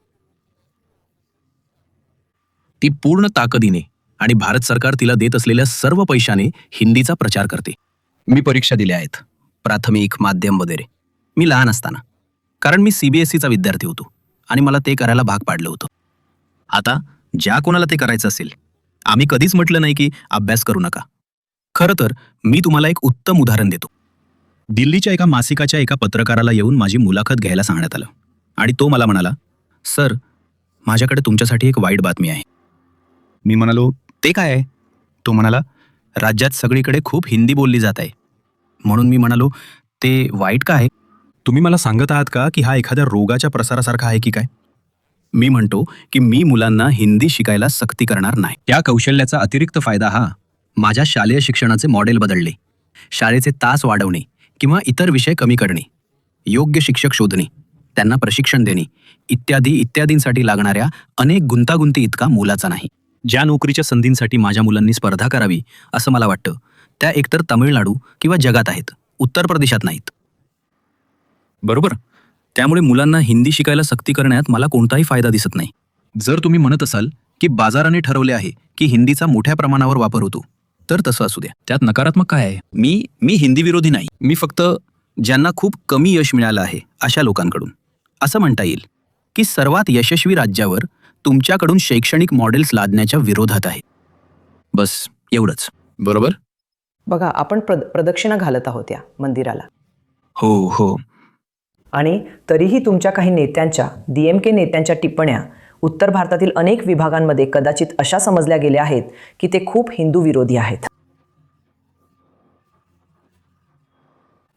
ती पूर्ण ताकदीने आणि भारत सरकार तिला देत असलेल्या सर्व पैशाने हिंदीचा प्रचार करते. मी परीक्षा दिल्या आहेत, प्राथमिक, माध्यम वगैरे, मी लहान असताना, कारण मी CBSEचा विद्यार्थी होतो आणि मला ते करायला भाग पाडलं होतं. आता ज्या कोणाला ते करायचं असेल, आम्ही कधीच म्हटलं नाही की अभ्यास करू नका. खरं तर मी तुम्हाला एक उत्तम उदाहरण देतो. दिल्लीच्या एका मासिकाच्या एका पत्रकाराला येऊन माझी मुलाखत घ्यायला सांगण्यात आलं आणि तो मला म्हणाला, सर, माझ्याकडे तुमच्यासाठी एक वाईट बातमी आहे. मी म्हणालो, ते काय आहे? तो म्हणाला, राज्यात सगळीकडे खूप हिंदी बोलली जात आहे. म्हणून मी म्हणालो, ते वाईट का आहे? तुम्ही मला सांगत आहात का की हा एखाद्या रोगाच्या प्रसारासारखा आहे की काय? मी म्हणतो की मी मुलांना हिंदी शिकायला सक्ती करणार नाही. त्या कौशल्याचा अतिरिक्त फायदा हा माझ्या शालेय शिक्षणाचे मॉडेल बदलणे, शाळेचे तास वाढवणे किंवा इतर विषय कमी करणे, योग्य शिक्षक शोधणे, त्यांना प्रशिक्षण देणे इत्यादी इत्यादींसाठी लागणाऱ्या अनेक गुंतागुंती इतका मोलाचा नाही. ज्या नोकरीच्या संधींसाठी माझ्या मुलांनी स्पर्धा करावी असं मला वाटतं, त्या एकतर तामिळनाडू किंवा जगात आहेत, उत्तर प्रदेशात नाहीत. बरोबर. त्यामुळे मुलांना हिंदी शिकायला सक्ती करण्यात मला कोणताही फायदा दिसत नाही. जर तुम्ही म्हणत असाल की बाजाराने ठरवले आहे की हिंदीचा मोठ्या प्रमाणावर वापर होतो, तर तसं असू द्या. त्यात नकारात्मक काय आहे? मी हिंदी विरोधी नाही. मी फक्त ज्यांना खूप कमी यश मिळालं आहे अशा लोकांकडून असं म्हणता येईल की सर्वात यशस्वी राज्यावर तुमच्याकडून शैक्षणिक मॉडेल्स लादण्याच्या विरोधात आहे. बस एवढंच. बरोबर. बघा, आपण प्रदक्षिणा घालत आहोत या मंदिराला. हो. आणि तरीही तुमच्या काही नेत्यांच्या, DMK नेत्यांच्या टिप्पण्या उत्तर भारतातील अनेक विभागांमध्ये कदाचित अशा समजल्या गेल्या आहेत की ते खूप हिंदू विरोधी आहेत.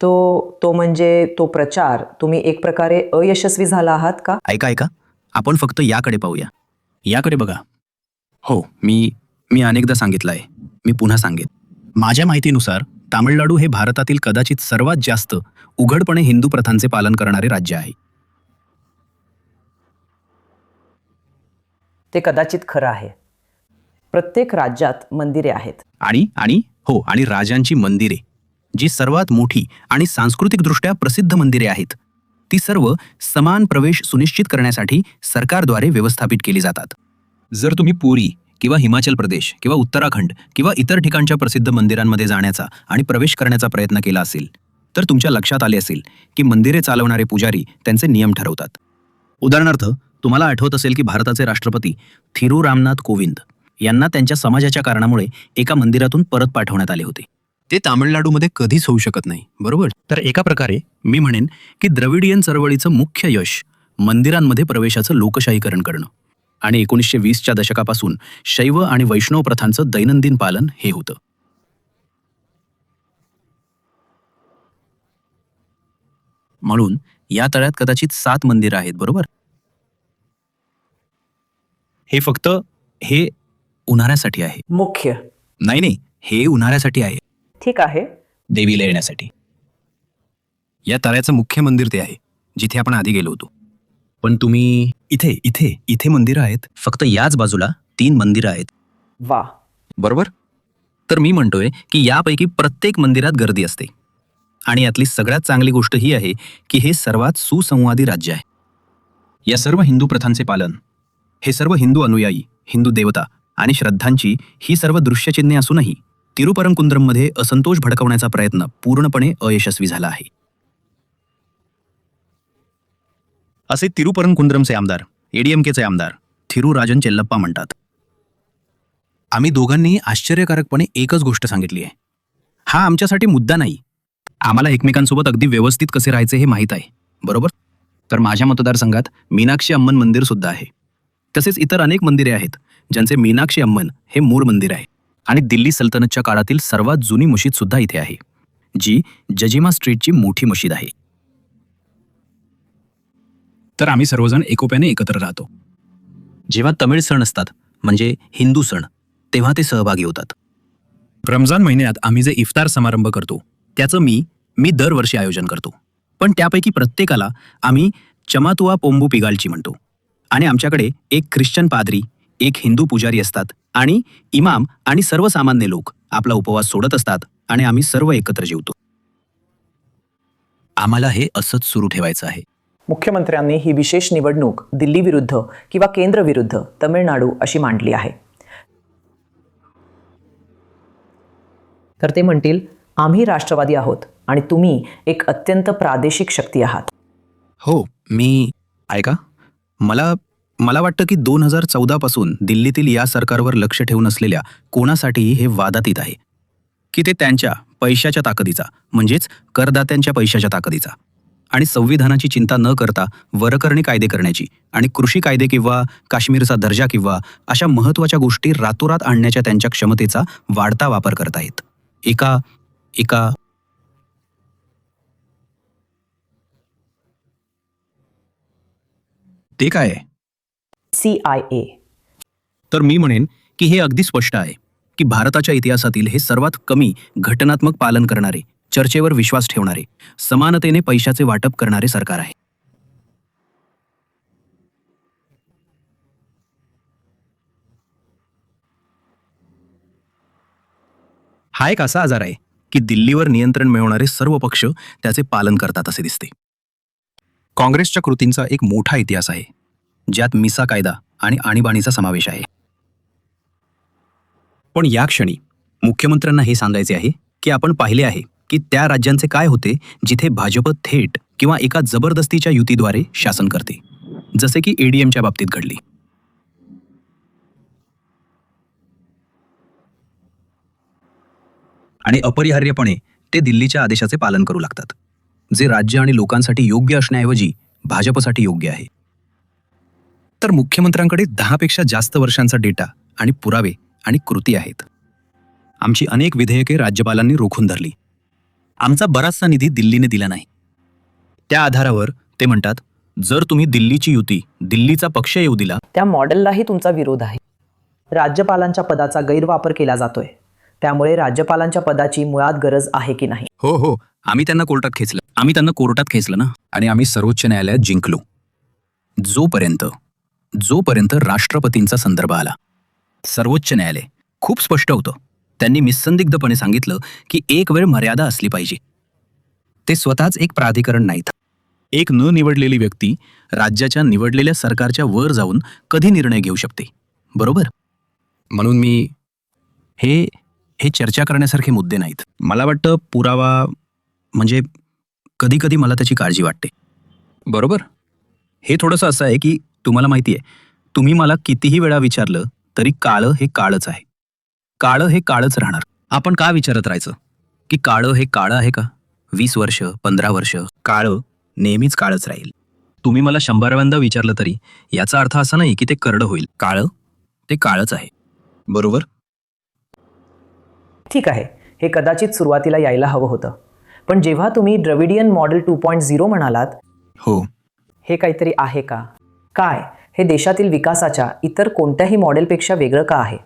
तो म्हणजे तो प्रचार तुम्ही एक प्रकारे अयशस्वी झाला आहात का? ऐका, आपण फक्त याकडे पाहूया. याकडे बघा. हो, मी अनेकदा सांगितलं आहे, मी पुन्हा सांगेन. माझ्या माहितीनुसार तामिळनाडू हे भारतातील कदाचित सर्वात जास्त उघडपणे हिंदू प्रथांचे पालन करणारे राज्य आहे. ते कदाचित खरं आहे. प्रत्येक राज्यात मंदिरे आहेत. आणि राजांची मंदिरे, जी सर्वात मोठी आणि सांस्कृतिकदृष्ट्या प्रसिद्ध मंदिरे आहेत, ती सर्व समान प्रवेश सुनिश्चित करण्यासाठी सरकारद्वारे व्यवस्थापित केली जातात. जर तुम्ही पुरी किंवा हिमाचल प्रदेश किंवा उत्तराखंड किंवा इतर ठिकाणच्या प्रसिद्ध मंदिरांमध्ये जाण्याचा आणि प्रवेश करण्याचा प्रयत्न केला असेल, तर तुमच्या लक्षात आले असेल की मंदिरे चालवणारे पुजारी त्यांचे नियम ठरवतात. उदाहरणार्थ, तुम्हाला आठवत असेल की भारताचे राष्ट्रपती थिरू रामनाथ कोविंद यांना त्यांच्या समाजाच्या कारणामुळे एका मंदिरातून परत पाठवण्यात आले होते. ते तामिळनाडूमध्ये कधीच होऊ शकत नाही, बरोबर? तर एका प्रकारे मी म्हणेन की द्रविडियन चळवळीचं मुख्य यश मंदिरांमध्ये प्रवेशाचं लोकशाहीकरण करणं आणि 1920च्या दशकापासून शैव आणि वैष्णव प्रथांचं दैनंदिन पालन हे होतं. म्हणून या तळ्यात कदाचित 7 मंदिरं आहेत, बरोबर? हे उन्हाळ्यासाठी आहे. मुख्य नाही, हे उन्हाळ्यासाठी आहे. ठीक आहे. देवीला येण्यासाठी. या तळ्याचं मुख्य मंदिर ते आहे, जिथे आपण आधी गेलो होतो. पण तुम्ही इथे इथे इथे मंदिरं आहेत. फक्त याच बाजूला 3 मंदिरं आहेत. वा. बरोबर? तर मी म्हणतोय की यापैकी प्रत्येक मंदिरात गर्दी असते. आणि यातली सगळ्यात चांगली गोष्ट ही आहे की हे सर्वात सुसंवादी राज्य आहे. या सर्व हिंदू प्रथांचे पालन, हे सर्व हिंदू अनुयायी, हिंदू देवता आणि श्रद्धांची ही सर्व दृश्यचिन्हे असूनही तिरुपरंकुंद्रममध्ये असंतोष भडकवण्याचा प्रयत्न पूर्णपणे अयशस्वी झाला आहे. असे तिरुपरंकुंद्रमचे आमदार, एडीएमकेचे आमदार थिरुराजन चेल्लप्पा म्हणतात. आम्ही दोघांनी आश्चर्यकारकपणे एकच गोष्ट सांगितली आहे. हा आमच्यासाठी मुद्दा नाही. आम्हाला एकमेकांसोबत अगदी व्यवस्थित कसे राहायचे हे माहीत आहे, बरोबर? तर माझ्या मतदारसंघात मीनाक्षी अम्मन मंदिर सुद्धा आहे. तसेच इतर अनेक मंदिरे आहेत ज्यांचे मीनाक्षी अम्मन हे मूळ मंदिर आहे. आणि दिल्ली सल्तनतच्या काळातील सर्वात जुनी मशीद सुद्धा इथे आहे, जी जजिमा स्ट्रीटची मोठी मशीद आहे. तर आम्ही सर्वजण एकोप्याने एकत्र राहतो. जेव्हा तमिळ सण असतात, म्हणजे हिंदू सण, तेव्हा ते सहभागी होतात. रमजान महिन्यात आम्ही जे इफ्तार समारंभ करतो त्याचं मी दरवर्षी आयोजन करतो. पण त्यापैकी प्रत्येकाला आम्ही चमातुआ पोंबू पिगालची म्हणतो. आणि आमच्याकडे एक ख्रिश्चन पादरी, एक हिंदू पुजारी असतात आणि इमाम आणि सर्वसामान्य लोक आपला उपवास सोडत असतात आणि आम्ही सर्व एकत्र जेवतो. आम्हाला हे असंच सुरू ठेवायचं आहे. मुख्यमंत्र्यांनी ही विशेष निवडणूक दिल्ली विरुद्ध किंवा केंद्र विरुद्ध तमिळनाडू अशी मांडली आहे. तर ते म्हणतील, आम्ही राष्ट्रवादी आहोत आणि तुम्ही एक अत्यंत प्रादेशिक शक्ती आहात. हो, मी ऐका, मला वाटतं की 2014 पासून दिल्लीतील या सरकारवर लक्ष ठेवून असलेल्या कोणासाठीही हे वादातीत आहे की ते त्यांच्या पैशाच्या ताकदीचा, म्हणजेच करदात्यांच्या पैशाच्या ताकदीचा आणि संविधानाची चिंता न करता वरकरणी कायदे करण्याची आणि कृषी कायदे किंवा काश्मीरचा दर्जा किंवा अशा महत्त्वाच्या गोष्टी रातोरात आणण्याच्या त्यांच्या क्षमतेचा वाढता वापर करतायत. एका ते काय आहे? CIA. तर मी म्हणेन की हे अगदी स्पष्ट आहे की भारताच्या इतिहासातील हे सर्वात कमी घटनात्मक पालन करणारे, चर्चेवर विश्वास ठेवणारे, समानतेने पैशाचे वाटप करणारे सरकार आहे. हा एक असा आजार आहे की दिल्लीवर नियंत्रण मिळवणारे सर्व पक्ष त्याचे पालन करतात असे दिसते. काँग्रेसच्या कृतींचा एक मोठा इतिहास आहे, ज्यात मिसा कायदा आणि आणीबाणीचा समावेश आहे. पण या क्षणी मुख्यमंत्र्यांना हे सांगायचे आहे की आपण पाहिले आहे की त्या राज्यांचे काय होते जिथे भाजप थेट किंवा एका जबरदस्तीच्या युतीद्वारे शासन करते, जसे की एडीएमच्या बाबतीत घडली. आणि अपरिहार्यपणे ते दिल्लीच्या आदेशाचे पालन करू लागतात, जे राज्य आणि लोकांसाठी योग्य असण्याऐवजी भाजपसाठी योग्य आहे. तर मुख्यमंत्र्यांकडे 10 पेक्षा जास्त वर्षांचा डेटा आणि पुरावे आणि कृती आहेत. आमची अनेक विधेयके राज्यपालांनी रोखून धरली. आमचा बराचसा निधी दिल्लीने दिला नाही. त्या आधारावर ते म्हणतात, जर तुम्ही दिल्लीची युती, दिल्लीचा पक्ष येऊ दिला, त्या मॉडेललाही तुमचा विरोध आहे. राज्यपालांच्या पदाचा गैरवापर केला जातोय. त्यामुळे राज्यपालांच्या पदाची मुळात गरज आहे की नाही? हो, आम्ही त्यांना कोर्टात खेचलं ना, आणि आम्ही सर्वोच्च न्यायालयात जिंकलो. जोपर्यंत राष्ट्रपतींचा संदर्भ आला. सर्वोच्च न्यायालय खूप स्पष्ट होतं. त्यांनी निसंदिग्धपणे सांगितलं की एक वेळ मर्यादा असली पाहिजे. ते स्वतःच एक प्राधिकरण नाहीत. एक न निवडलेली व्यक्ती राज्याच्या निवडलेल्या सरकारच्या वर जाऊन कधी निर्णय घेऊ शकते, बरोबर? म्हणून मी हे चर्चा करण्यासारखे मुद्दे नाहीत. मला वाटतं पुरावा म्हणजे कधी मला त्याची काळजी वाटते, बरोबर? हे थोडंसं असं आहे की तुम्हाला माहिती आहे, तुम्ही मला कितीही वेळा विचारलं तरी काळं हे काळच आहे. काळं हे काळच राहणार. आपण का विचारत राहायचं की काळं हे काळं आहे का? 20 वर्ष, 15 वर्ष काळं नेहमीच काळच राहील. तुम्ही मला 100व्यांदा विचारलं तरी याचा अर्थ असा नाही की ते करडं होईल. काळं ते काळच आहे, बरोबर? ठीक आहे, हे कदाचित सुरुवातीला यायला हवं होतं. पण जेव्हा तुम्ही द्रविडियन मॉडेल 2.0 म्हणालात, हो, हे काहीतरी आहे का? काय हे देशातील विकासाच्या इतर कोणत्याही मॉडेलपेक्षा वेगळं का आहे?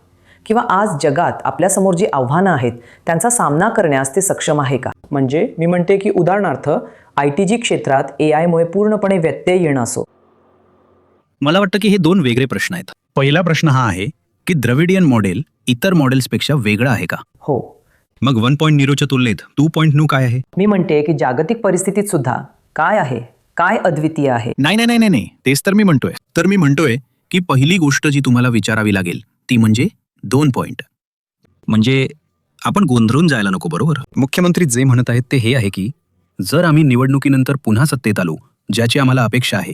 किंवा आज जगात आपल्यासमोर जी आव्हानं आहेत त्यांचा सामना करण्यास ते सक्षम आहे का? म्हणजे मी म्हणते की उदाहरणार्थ ITG क्षेत्रात AI मुळे पूर्णपणे व्यत्यय येणं असो. मला वाटतं की हे दोन वेगळे प्रश्न आहेत. पहिला प्रश्न हा आहे की द्रविडियन मॉडेल इतर मॉडेल्सपेक्षा वेगळं आहे का? हो, मग 1.0च्या तुलनेत 2.0 काय आहे? मी म्हणते की जागतिक परिस्थितीत सुद्धा काय आहे, काय अद्वितीय आहे. नाही नाही नाही नाही, तेच तर मी म्हणतोय. तर मी म्हणतोय की पहिली गोष्ट जी तुम्हाला विचारावी लागेल ती म्हणजे 2 पॉइंट. म्हणजे आपण गोंधळून जायला नको, बरोबर? मुख्यमंत्री जे म्हणत आहेत ते हे आहे की जर आम्ही निवडणुकीनंतर पुन्हा सत्तेत आलो, ज्याची आम्हाला अपेक्षा आहे,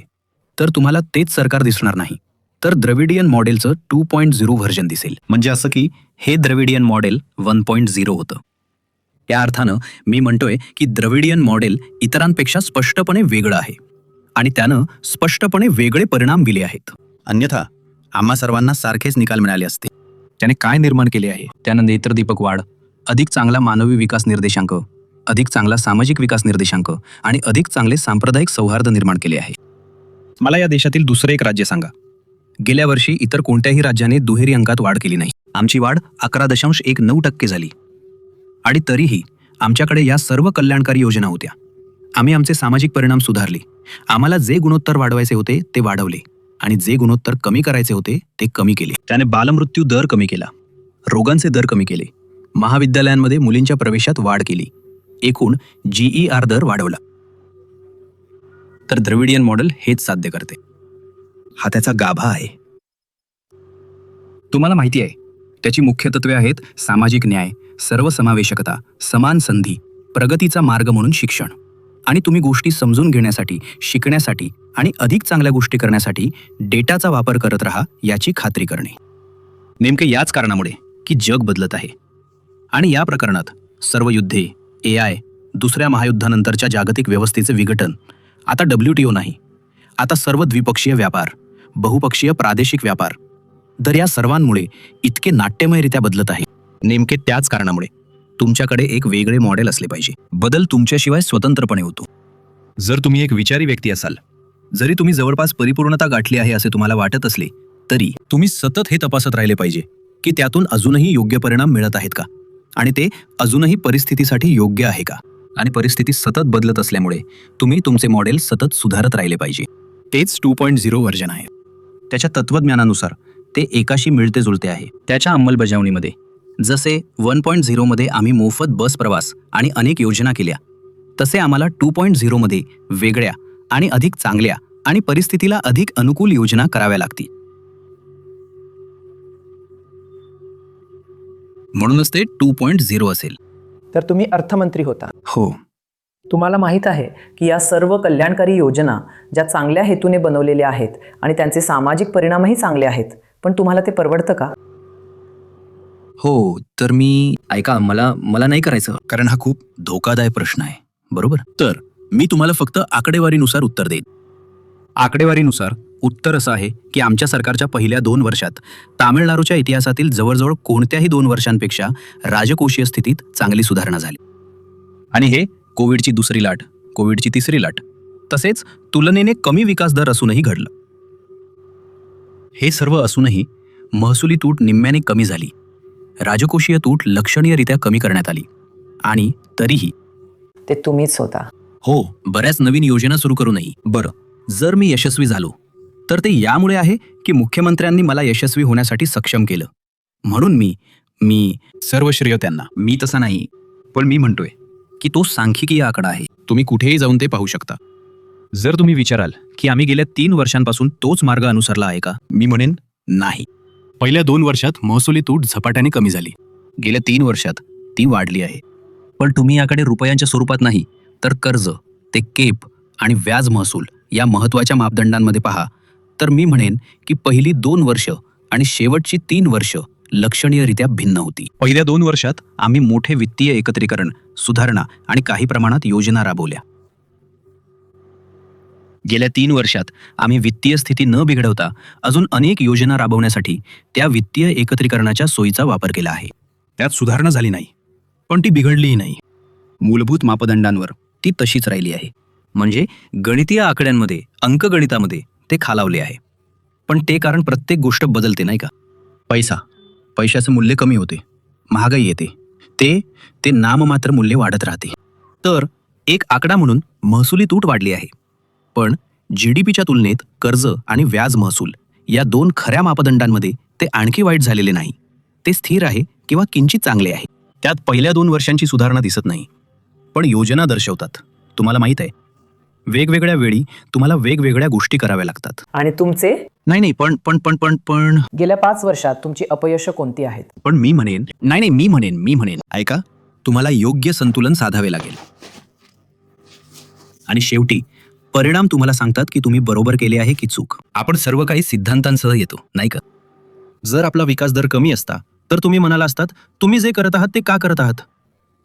तर तुम्हाला तेच सरकार दिसणार नाही, तर द्रविडियन मॉडेलचं 2.0 व्हर्जन दिसेल. म्हणजे असं की हे द्रविडियन मॉडेल 1.0 होतं. या अर्थानं मी म्हणतोय की द्रविडियन मॉडेल इतरांपेक्षा स्पष्टपणे वेगळं आहे आणि त्यानं स्पष्टपणे वेगळे परिणाम दिले आहेत. अन्यथा आम्हा सर्वांना सारखेच निकाल मिळाले असते. त्याने काय निर्माण केले आहे? त्यानं नेत्रदीपक वाढ, अधिक चांगला मानवी विकास निर्देशांक, अधिक चांगला सामाजिक विकास निर्देशांक आणि अधिक चांगले सांप्रदायिक सौहार्द निर्माण केले आहे. मला या देशातील दुसरे एक राज्य सांगा. गेल्या वर्षी इतर कोणत्याही राज्याने दुहेरी अंकात वाढ केली नाही. आमची वाढ 11.19% झाली. आणि तरीही आमच्याकडे या सर्व कल्याणकारी योजना होत्या. आम्ही आमचे सामाजिक परिणाम सुधारले. आम्हाला जे गुणोत्तर वाढवायचे होते ते वाढवले आणि जे गुणोत्तर कमी करायचे होते ते कमी केले. त्याने बालमृत्यू दर कमी केला, रोगांचे दर कमी केले, महाविद्यालयांमध्ये मुलींच्या प्रवेशात वाढ केली, एकूण GER दर वाढवला. तर द्रविडियन मॉडेल हेच साध्य करते. हा त्याचा गाभा आहे. तुम्हाला माहिती आहे त्याची मुख्य तत्वे आहेत सामाजिक न्याय, सर्वसमावेशकता, समान संधी, प्रगतीचा मार्ग म्हणून शिक्षण. आणि तुम्ही गोष्टी समजून घेण्यासाठी, शिकण्यासाठी आणि अधिक चांगल्या गोष्टी करण्यासाठी डेटाचा वापर करत राहा याची खात्री करणे. नेमके याच कारणामुळे की जग बदलत आहे आणि या प्रकरणात सर्व युद्धे, AI, दुसऱ्या महायुद्धानंतरच्या जागतिक व्यवस्थेचे विघटन, आता WTO नाही, आता सर्व द्विपक्षीय व्यापार, बहुपक्षीय प्रादेशिक व्यापार, तर या सर्वांमुळे इतके नाट्यमयरित्या बदलत आहे. नेमके त्याच कारणामुळे तुमच्याकडे एक वेगळे मॉडेल असले पाहिजे. बदल तुमच्याशिवाय स्वतंत्रपणे होतो. जर तुम्ही एक विचारी व्यक्ती असाल, जरी तुम्ही जवळपास परिपूर्णता गाठली आहे असे तुम्हाला वाटत असले, तरी तुम्ही सतत हे तपासत राहिले पाहिजे की त्यातून अजूनही योग्य परिणाम मिळत आहेत का आणि ते अजूनही परिस्थितीसाठी योग्य आहे का. आणि परिस्थिती सतत बदलत असल्यामुळे तुम्ही तुमचे मॉडेल सतत सुधारत राहिले पाहिजे. तेच 2.0 व्हर्जन आहे. त्याच्या तत्वज्ञानानुसार ते एकाशी मिळते जुळते आहे. त्याच्या अंमलबजावणीमध्ये जसे 1.0 मध्ये आम्ही मोफत बस प्रवास आणि अनेक योजना केल्या, तसे आम्हाला 2.0 मध्ये वेगळ्या आणि अधिक चांगल्या आणि परिस्थितीला अधिक अनुकूल योजना कराव्या लागतील. म्हणूनच ते 2.0 असेल. तर तुम्ही अर्थमंत्री होता. हो. तुम्हाला माहीत आहे की या सर्व कल्याणकारी योजना ज्या चांगल्या हेतूने बनवलेल्या आहेत आणि त्यांचे सामाजिक परिणामही चांगले आहेत, पण तुम्हाला ते परवडतं का? हो, तर मी ऐका, मला नाही करायचं, कारण हा खूप धोकादायक प्रश्न आहे, बरोबर? तर मी तुम्हाला फक्त आकडेवारीनुसार उत्तर देईन. आकडेवारीनुसार उत्तर असं आहे की आमच्या सरकारच्या पहिल्या 2 वर्षात तामिळनाडूच्या इतिहासातील जवळजवळ कोणत्याही 2 वर्षांपेक्षा राजकोषीय स्थितीत चांगली सुधारणा झाली. आणि हे कोविडची दुसरी लाट, कोविडची तिसरी लाट, तसेच तुलनेने कमी विकास दर असूनही घडलं. हे सर्व असूनही महसुली तूट निम्म्याने कमी झाली, राजकोषीय तूट लक्षणीयरित्या कमी करण्यात आली आणि तरीही ते तुम्हीच होता. हो, बऱ्याच नवीन योजना सुरू करूनही. बरं, जर मी यशस्वी झालो तर ते यामुळे आहे की मुख्यमंत्र्यांनी मला यशस्वी होण्यासाठी सक्षम केलं, म्हणून मी सर्व श्रेय त्यांना. मी तसा नाही, पण मी म्हणतोय की तो सांख्यिकीय आकडा आहे. तुम्ही कुठेही जाऊन ते पाहू शकता. जर तुम्ही विचाराल की आम्ही गेल्या 3 वर्षांपासून तोच मार्ग अनुसरला आहे का, मी म्हणेन नाही. पहिल्या 2 वर्षात महसुली तूट झपाट्याने कमी झाली, गेल्या 3 वर्षात ती वाढली आहे. पण तुम्ही याकडे रुपयांच्या स्वरूपात नाही, तर कर्ज, ते केप आणि व्याज महसूल या महत्त्वाच्या मापदंडांमध्ये पहा, तर मी म्हणेन की पहिली 2 वर्ष आणि शेवटची 3 वर्ष लक्षणीयरित्या भिन्न होती. पहिल्या 2 वर्षात आम्ही मोठे वित्तीय एकत्रीकरण, सुधारणा आणि काही प्रमाणात योजना राबवल्या. गेल्या 3 वर्षात आम्ही वित्तीय स्थिती न बिघडवता अजून अनेक योजना राबवण्यासाठी त्या वित्तीय एकत्रीकरणाच्या सोयीचा वापर केला आहे. त्यात सुधारणा झाली नाही, पण ती बिघडलीही नाही. मूलभूत मापदंडांवर ती तशीच राहिली आहे. म्हणजे गणितीय आकड्यांमध्ये, अंकगणितामध्ये ते खालावले आहे. पण ते कारण प्रत्येक गोष्ट बदलते, नाही का? पैशाचं मूल्य कमी होते, महागाई येते, ते नाममात्र मूल्य वाढत राहते. तर एक आकडा म्हणून महसुली तूट वाढली आहे, पण GDPच्या तुलनेत कर्ज आणि व्याज महसूल या 2 खऱ्या मापदंडांमध्ये ते आणखी वाईट झालेले नाही. ते स्थिर आहे किंवा किंचित चांगले आहे. त्यात पहिल्या 2 वर्षांची सुधारणा दिसत नाही, पण योजना दर्शवतात. तुम्हाला माहीत आहे, वेगवेगळ्या वेळी तुम्हाला वेगवेगळ्या गोष्टी कराव्या लागतात. आणि तुमचे नाही पण गेल्या 5 वर्षात तुमची अपयश कोणती आहेत? पण मी म्हणेन ऐका, तुम्हाला योग्य संतुलन साधावे लागेल. आणि शेवटी परिणाम तुम्हाला सांगतात की तुम्ही बरोबर केले आहे की चूक. आपण सर्व काही सिद्धांतांसह येतो, नाही का? जर आपला विकास दर कमी असता तर तुम्ही म्हणाला असतात, तुम्ही जे करत आहात ते का करत आहात?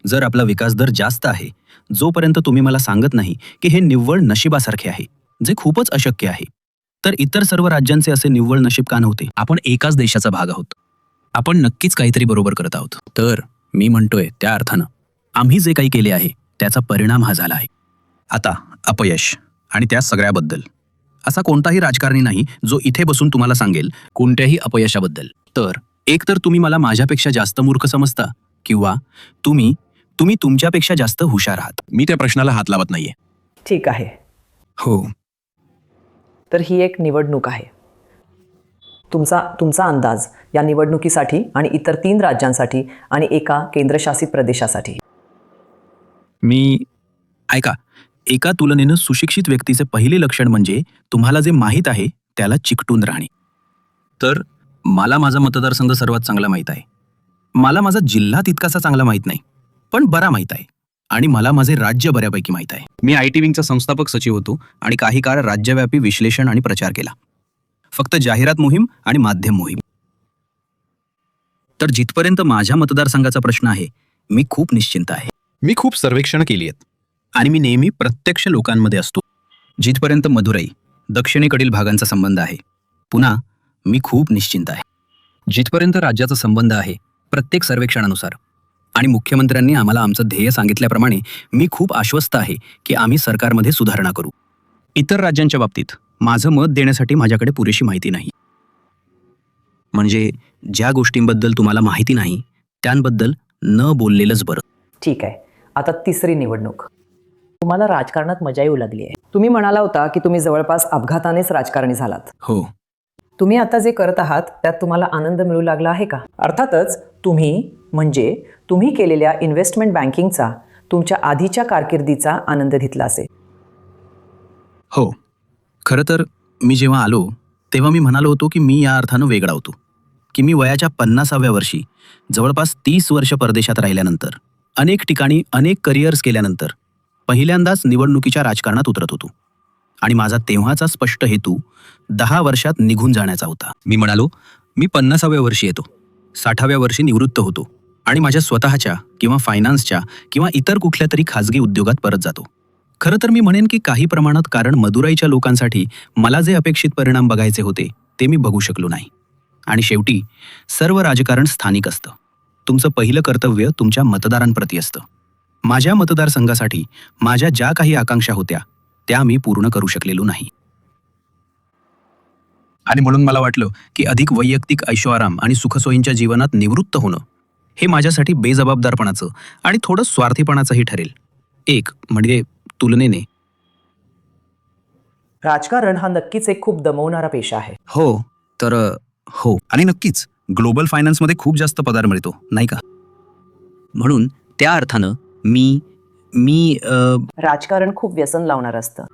जर आपला विकास दर जास्त आहे, जोपर्यंत तुम्ही मला सांगत नाही की हे निव्वळ नशिबासारखे आहे, जे खूपच अशक्य आहे, तर इतर सर्व राज्यांचे असे निव्वळ नशीब का नव्हते? आपण एकाच देशाचा भाग आहोत. आपण नक्कीच काहीतरी बरोबर करत आहोत. तर मी म्हणतोय त्या अर्थानं आम्ही जे काही केले आहे त्याचा परिणाम हा झाला आहे. आता अपयश आणि त्या सगळ्याबद्दल असा कोणताही राजकारणी नाही जो इथे बसून तुम्हाला सांगेल कोणत्याही अपयशाबद्दल. तर एकतर तुम्ही मला माझ्यापेक्षा जास्त मूर्ख समजता किंवा तुम्ही तुमच्यापेक्षा जास्त हुशार आहात. मी त्या प्रश्नाला हात लावत नाहीये. ठीक आहे. हो, तर ही एक निवडणूक आहे. तुमचा अंदाज या निवडणुकीसाठी आणि इतर 3 राज्यांसाठी आणि एका केंद्रशासित प्रदेशासाठी. ऐका, एका तुलनेनं सुशिक्षित व्यक्तीचे पहिले लक्षण म्हणजे तुम्हाला जे माहीत आहे त्याला चिकटून राहणे. तर मला माझा मतदारसंघ सर्वात चांगला माहीत आहे. मला माझा जिल्हा तितकासा चांगला माहीत नाही, पण बरा माहीत आहे. आणि मला माझे राज्य बऱ्यापैकी माहीत आहे. मी IT विंगचा संस्थापक सचिव होतो आणि काही काळ राज्यव्यापी विश्लेषण आणि प्रचार केला. फक्त जाहिरात मोहीम आणि माध्यम मोहीम. तर जिथपर्यंत माझ्या मतदारसंघाचा प्रश्न आहे, मी खूप निश्चिंत आहे. मी खूप सर्वेक्षण केली आहेत आणि मी नेहमी प्रत्यक्ष लोकांमध्ये असतो. जिथपर्यंत मदुराई दक्षिणेकडील भागांचा संबंध आहे, पुन्हा मी खूप निश्चिंत आहे. जिथपर्यंत राज्याचा संबंध आहे, प्रत्येक सर्वेक्षणानुसार आणि मुख्यमंत्र्यांनी आम्हाला आमचं ध्येय सांगितल्याप्रमाणे मी खूप आश्वस्त आहे की आम्ही सरकारमध्ये सुधारणा करू. इतर राज्यांच्या बाबतीत माझं मत देण्यासाठी माझ्याकडे पुरेशी माहिती नाही. म्हणजे ज्या गोष्टींबद्दल तुम्हाला माहिती नाही त्यांबद्दल न बोललेलंच बरं. ठीक आहे. आता 3री निवडणूक. तुम्हाला राजकारणात मजा येऊ लागली आहे. तुम्ही म्हणाला होता की तुम्ही जवळपास अपघातानेच राजकारणी झालात. हो, तुम्ही आता जे करत आहात त्यात तुम्हाला आनंद मिळू लागला आहे का? अर्थातच तुम्ही केलेल्या इन्व्हेस्टमेंट बँकिंगचा तुमच्या आधीच्या कारकिर्दीचा आनंद घेतला असेल. हो. खरं तर मी जेव्हा आलो तेव्हा मी म्हणालो होतो की मी या अर्थानं वेगळा होतो की मी वयाच्या 50व्या वर्षी जवळपास 30 वर्ष परदेशात राहिल्यानंतर, अनेक ठिकाणी अनेक करिअर्स केल्यानंतर पहिल्यांदाच निवडणुकीच्या राजकारणात उतरत होतो. आणि माझा तेव्हाचा स्पष्ट हेतू 10 वर्षात निघून जाण्याचा होता. मी म्हणालो, मी 50व्या वर्षी येतो, 60व्या वर्षी निवृत्त होतो आणि माझ्या स्वतःच्या किंवा फायनान्सच्या किंवा इतर कुठल्या तरी खाजगी उद्योगात परत जातो. खरं तर मी म्हणेन की काही प्रमाणात कारण मदुराईच्या लोकांसाठी मला जे अपेक्षित परिणाम बघायचे होते ते मी बघू शकलो नाही. आणि शेवटी सर्व राजकारण स्थानिक असतं. तुमचं पहिलं कर्तव्य तुमच्या मतदारांप्रती असतं. माझ्या मतदारसंघासाठी माझ्या ज्या काही आकांक्षा होत्या त्या मी पूर्ण करू शकलेलो नाही. आणि म्हणून मला वाटलं की अधिक वैयक्तिक ऐशोआराम आणि सुखसोयींच्या जीवनात निवृत्त होणं हे माझ्यासाठी बेजबाबदारपणाचं आणि थोडं स्वार्थीपणाचंही ठरेल. एक म्हणजे तुलनेने राजकारण हा नक्कीच एक खूप दमवणारा पेशा आहे. हो आणि नक्कीच ग्लोबल फायनान्समध्ये खूप जास्त पगार मिळतो, नाही का? म्हणून त्या अर्थानं मी राजकारण खूप व्यसन लावणार असतं.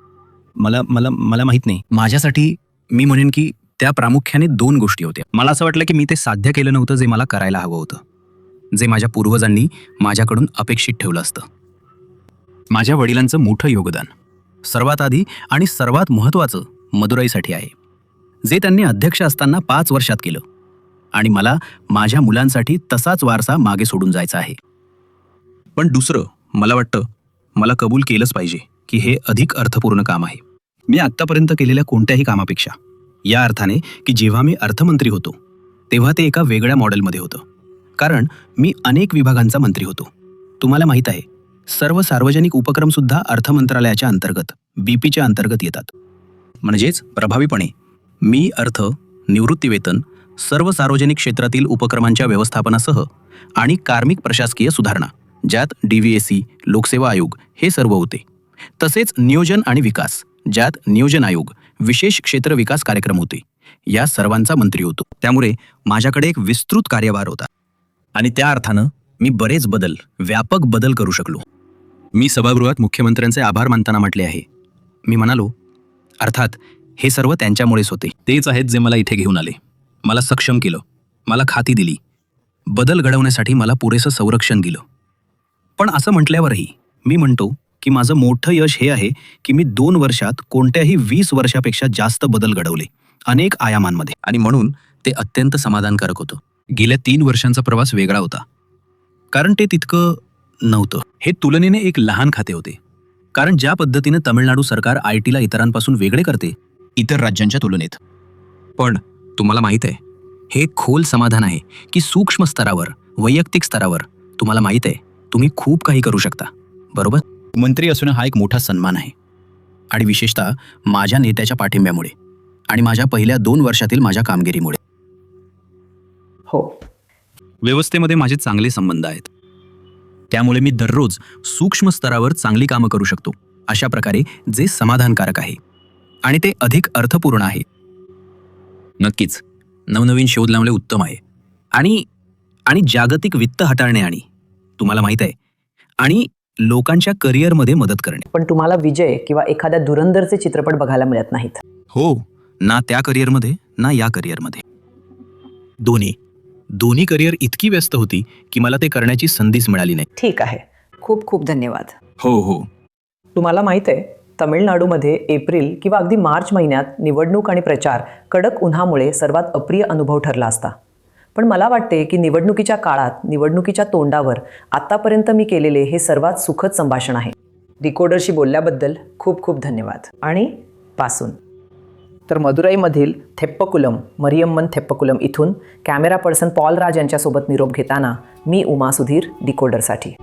मला माहित नाही. माझ्यासाठी मी म्हणेन की त्या प्रामुख्याने 2 गोष्टी होत्या. मला असं वाटलं की मी ते साध्य केलं नव्हतं जे मला करायला हवं होतं, जे माझ्या पूर्वजांनी माझ्याकडून अपेक्षित ठेवलं असतं. माझ्या वडिलांचं मोठं योगदान सर्वात आधी आणि सर्वात महत्त्वाचं मदुराईसाठी आहे, जे त्यांनी अध्यक्ष असताना 5 वर्षात केलं. आणि मला माझ्या मुलांसाठी तसाच वारसा मागे सोडून जायचा आहे. पण दुसरं, मला वाटतं मला कबूल केलंच पाहिजे की हे अधिक अर्थपूर्ण काम आहे मी आत्तापर्यंत केलेल्या कोणत्याही कामापेक्षा. या अर्थाने की जेव्हा मी अर्थमंत्री होतो तेव्हा ते एका वेगळ्या मॉडेलमध्ये होतं, कारण मी अनेक विभागांचा मंत्री होतो. तुम्हाला माहीत आहे, सर्व सार्वजनिक उपक्रमसुद्धा अर्थ मंत्रालयाच्या अंतर्गत BPच्या अंतर्गत येतात. म्हणजेच प्रभावीपणे मी अर्थ, निवृत्तीवेतन, सर्व सार्वजनिक क्षेत्रातील उपक्रमांच्या व्यवस्थापनासह आणि कार्मिक प्रशासकीय सुधारणा ज्यात DVAC, लोकसेवा आयोग हे सर्व होते. तसेच नियोजन आणि विकास, ज्यात नियोजन आयोग, विशेष क्षेत्र विकास कार्यक्रम होते. या सर्वांचा मंत्री होतो. त्यामुळे माझ्याकडे एक विस्तृत कार्यभार होता आणि त्या अर्थानं मी बरेच बदल, व्यापक बदल करू शकलो. मी सभागृहात मुख्यमंत्र्यांचे आभार मानताना म्हटले आहे. मी म्हणालो, अर्थात हे सर्व त्यांच्यामुळेच होते. तेच आहेत जे मला इथे घेऊन आले, मला सक्षम केलं, मला खाती दिली, बदल घडवण्यासाठी मला पुरेसं संरक्षण दिलं. पण असं म्हटल्यावरही मी म्हणतो की माझं मोठं यश हे आहे की मी 2 वर्षात कोणत्याही 20 वर्षापेक्षा जास्त बदल घडवले, अनेक आयामांमध्ये. आणि म्हणून ते अत्यंत समाधानकारक होतं. गेल्या 3 वर्षांचा प्रवास वेगळा होता, कारण ते तितकं नव्हतं. हे तुलनेने एक लहान खाते होते, कारण ज्या पद्धतीने तमिळनाडू सरकार IT ला इतरांपासून वेगळे करते, इतर राज्यांच्या तुलनेत. पण तुम्हाला माहीत आहे, हे एक खोल समाधान आहे की सूक्ष्म स्तरावर, वैयक्तिक स्तरावर तुम्हाला माहीत आहे तुम्ही खूप काही करू शकता, बरोबर? मंत्री असणं हा एक मोठा सन्मान आहे, आणि विशेषतः माझ्या नेत्याच्या पाठिंब्यामुळे आणि माझ्या पहिल्या 2 वर्षातील माझ्या कामगिरीमुळे. हो, व्यवस्थेमध्ये माझे चांगले संबंध आहेत, त्यामुळे मी दररोज सूक्ष्म स्तरावर चांगली कामं करू शकतो. अशा प्रकारे जे समाधानकारक आहे आणि ते अधिक अर्थपूर्ण आहे. नक्कीच नवनवीन शोध लावणे उत्तम आहे, आणि जागतिक वित्त हाताळणे, आणि तुम्हाला माहीत आहे, आणि लोकांच्या करिअरमध्ये मदत करणे. पण तुम्हाला विजय किंवा एखाद्या धुरंधरचे चित्रपट बघायला मिळत नाहीत. हो, ना त्या करिअरमध्ये ना या करिअरमध्ये. दोन्ही करिअर इतकी व्यस्त होती की मला ते करण्याची संधीच मिळाली नाही. ठीक आहे, खूप खूप धन्यवाद. हो. तुम्हाला माहीत आहे, तमिळनाडूमध्ये एप्रिल किंवा अगदी मार्च महिन्यात निवडणूक आणि प्रचार कडक उन्हामुळे सर्वात अप्रिय अनुभव ठरला असता. पण मला वाटते की निवडणुकीच्या काळात, निवडणुकीच्या तोंडावर आतापर्यंत मी केलेले हे सर्वात सुखद संभाषण आहे. डिकोडरशी बोलल्याबद्दल खूप खूप धन्यवाद. आणि पासून तर मदुराईमधील थेप्पकुलम, मरियम्मन थेप्पकुलम इथून कॅमेरा पर्सन पॉल राज यांच्यासोबत निरोप घेताना मी उमा सुधीर, डिकोडरसाठी.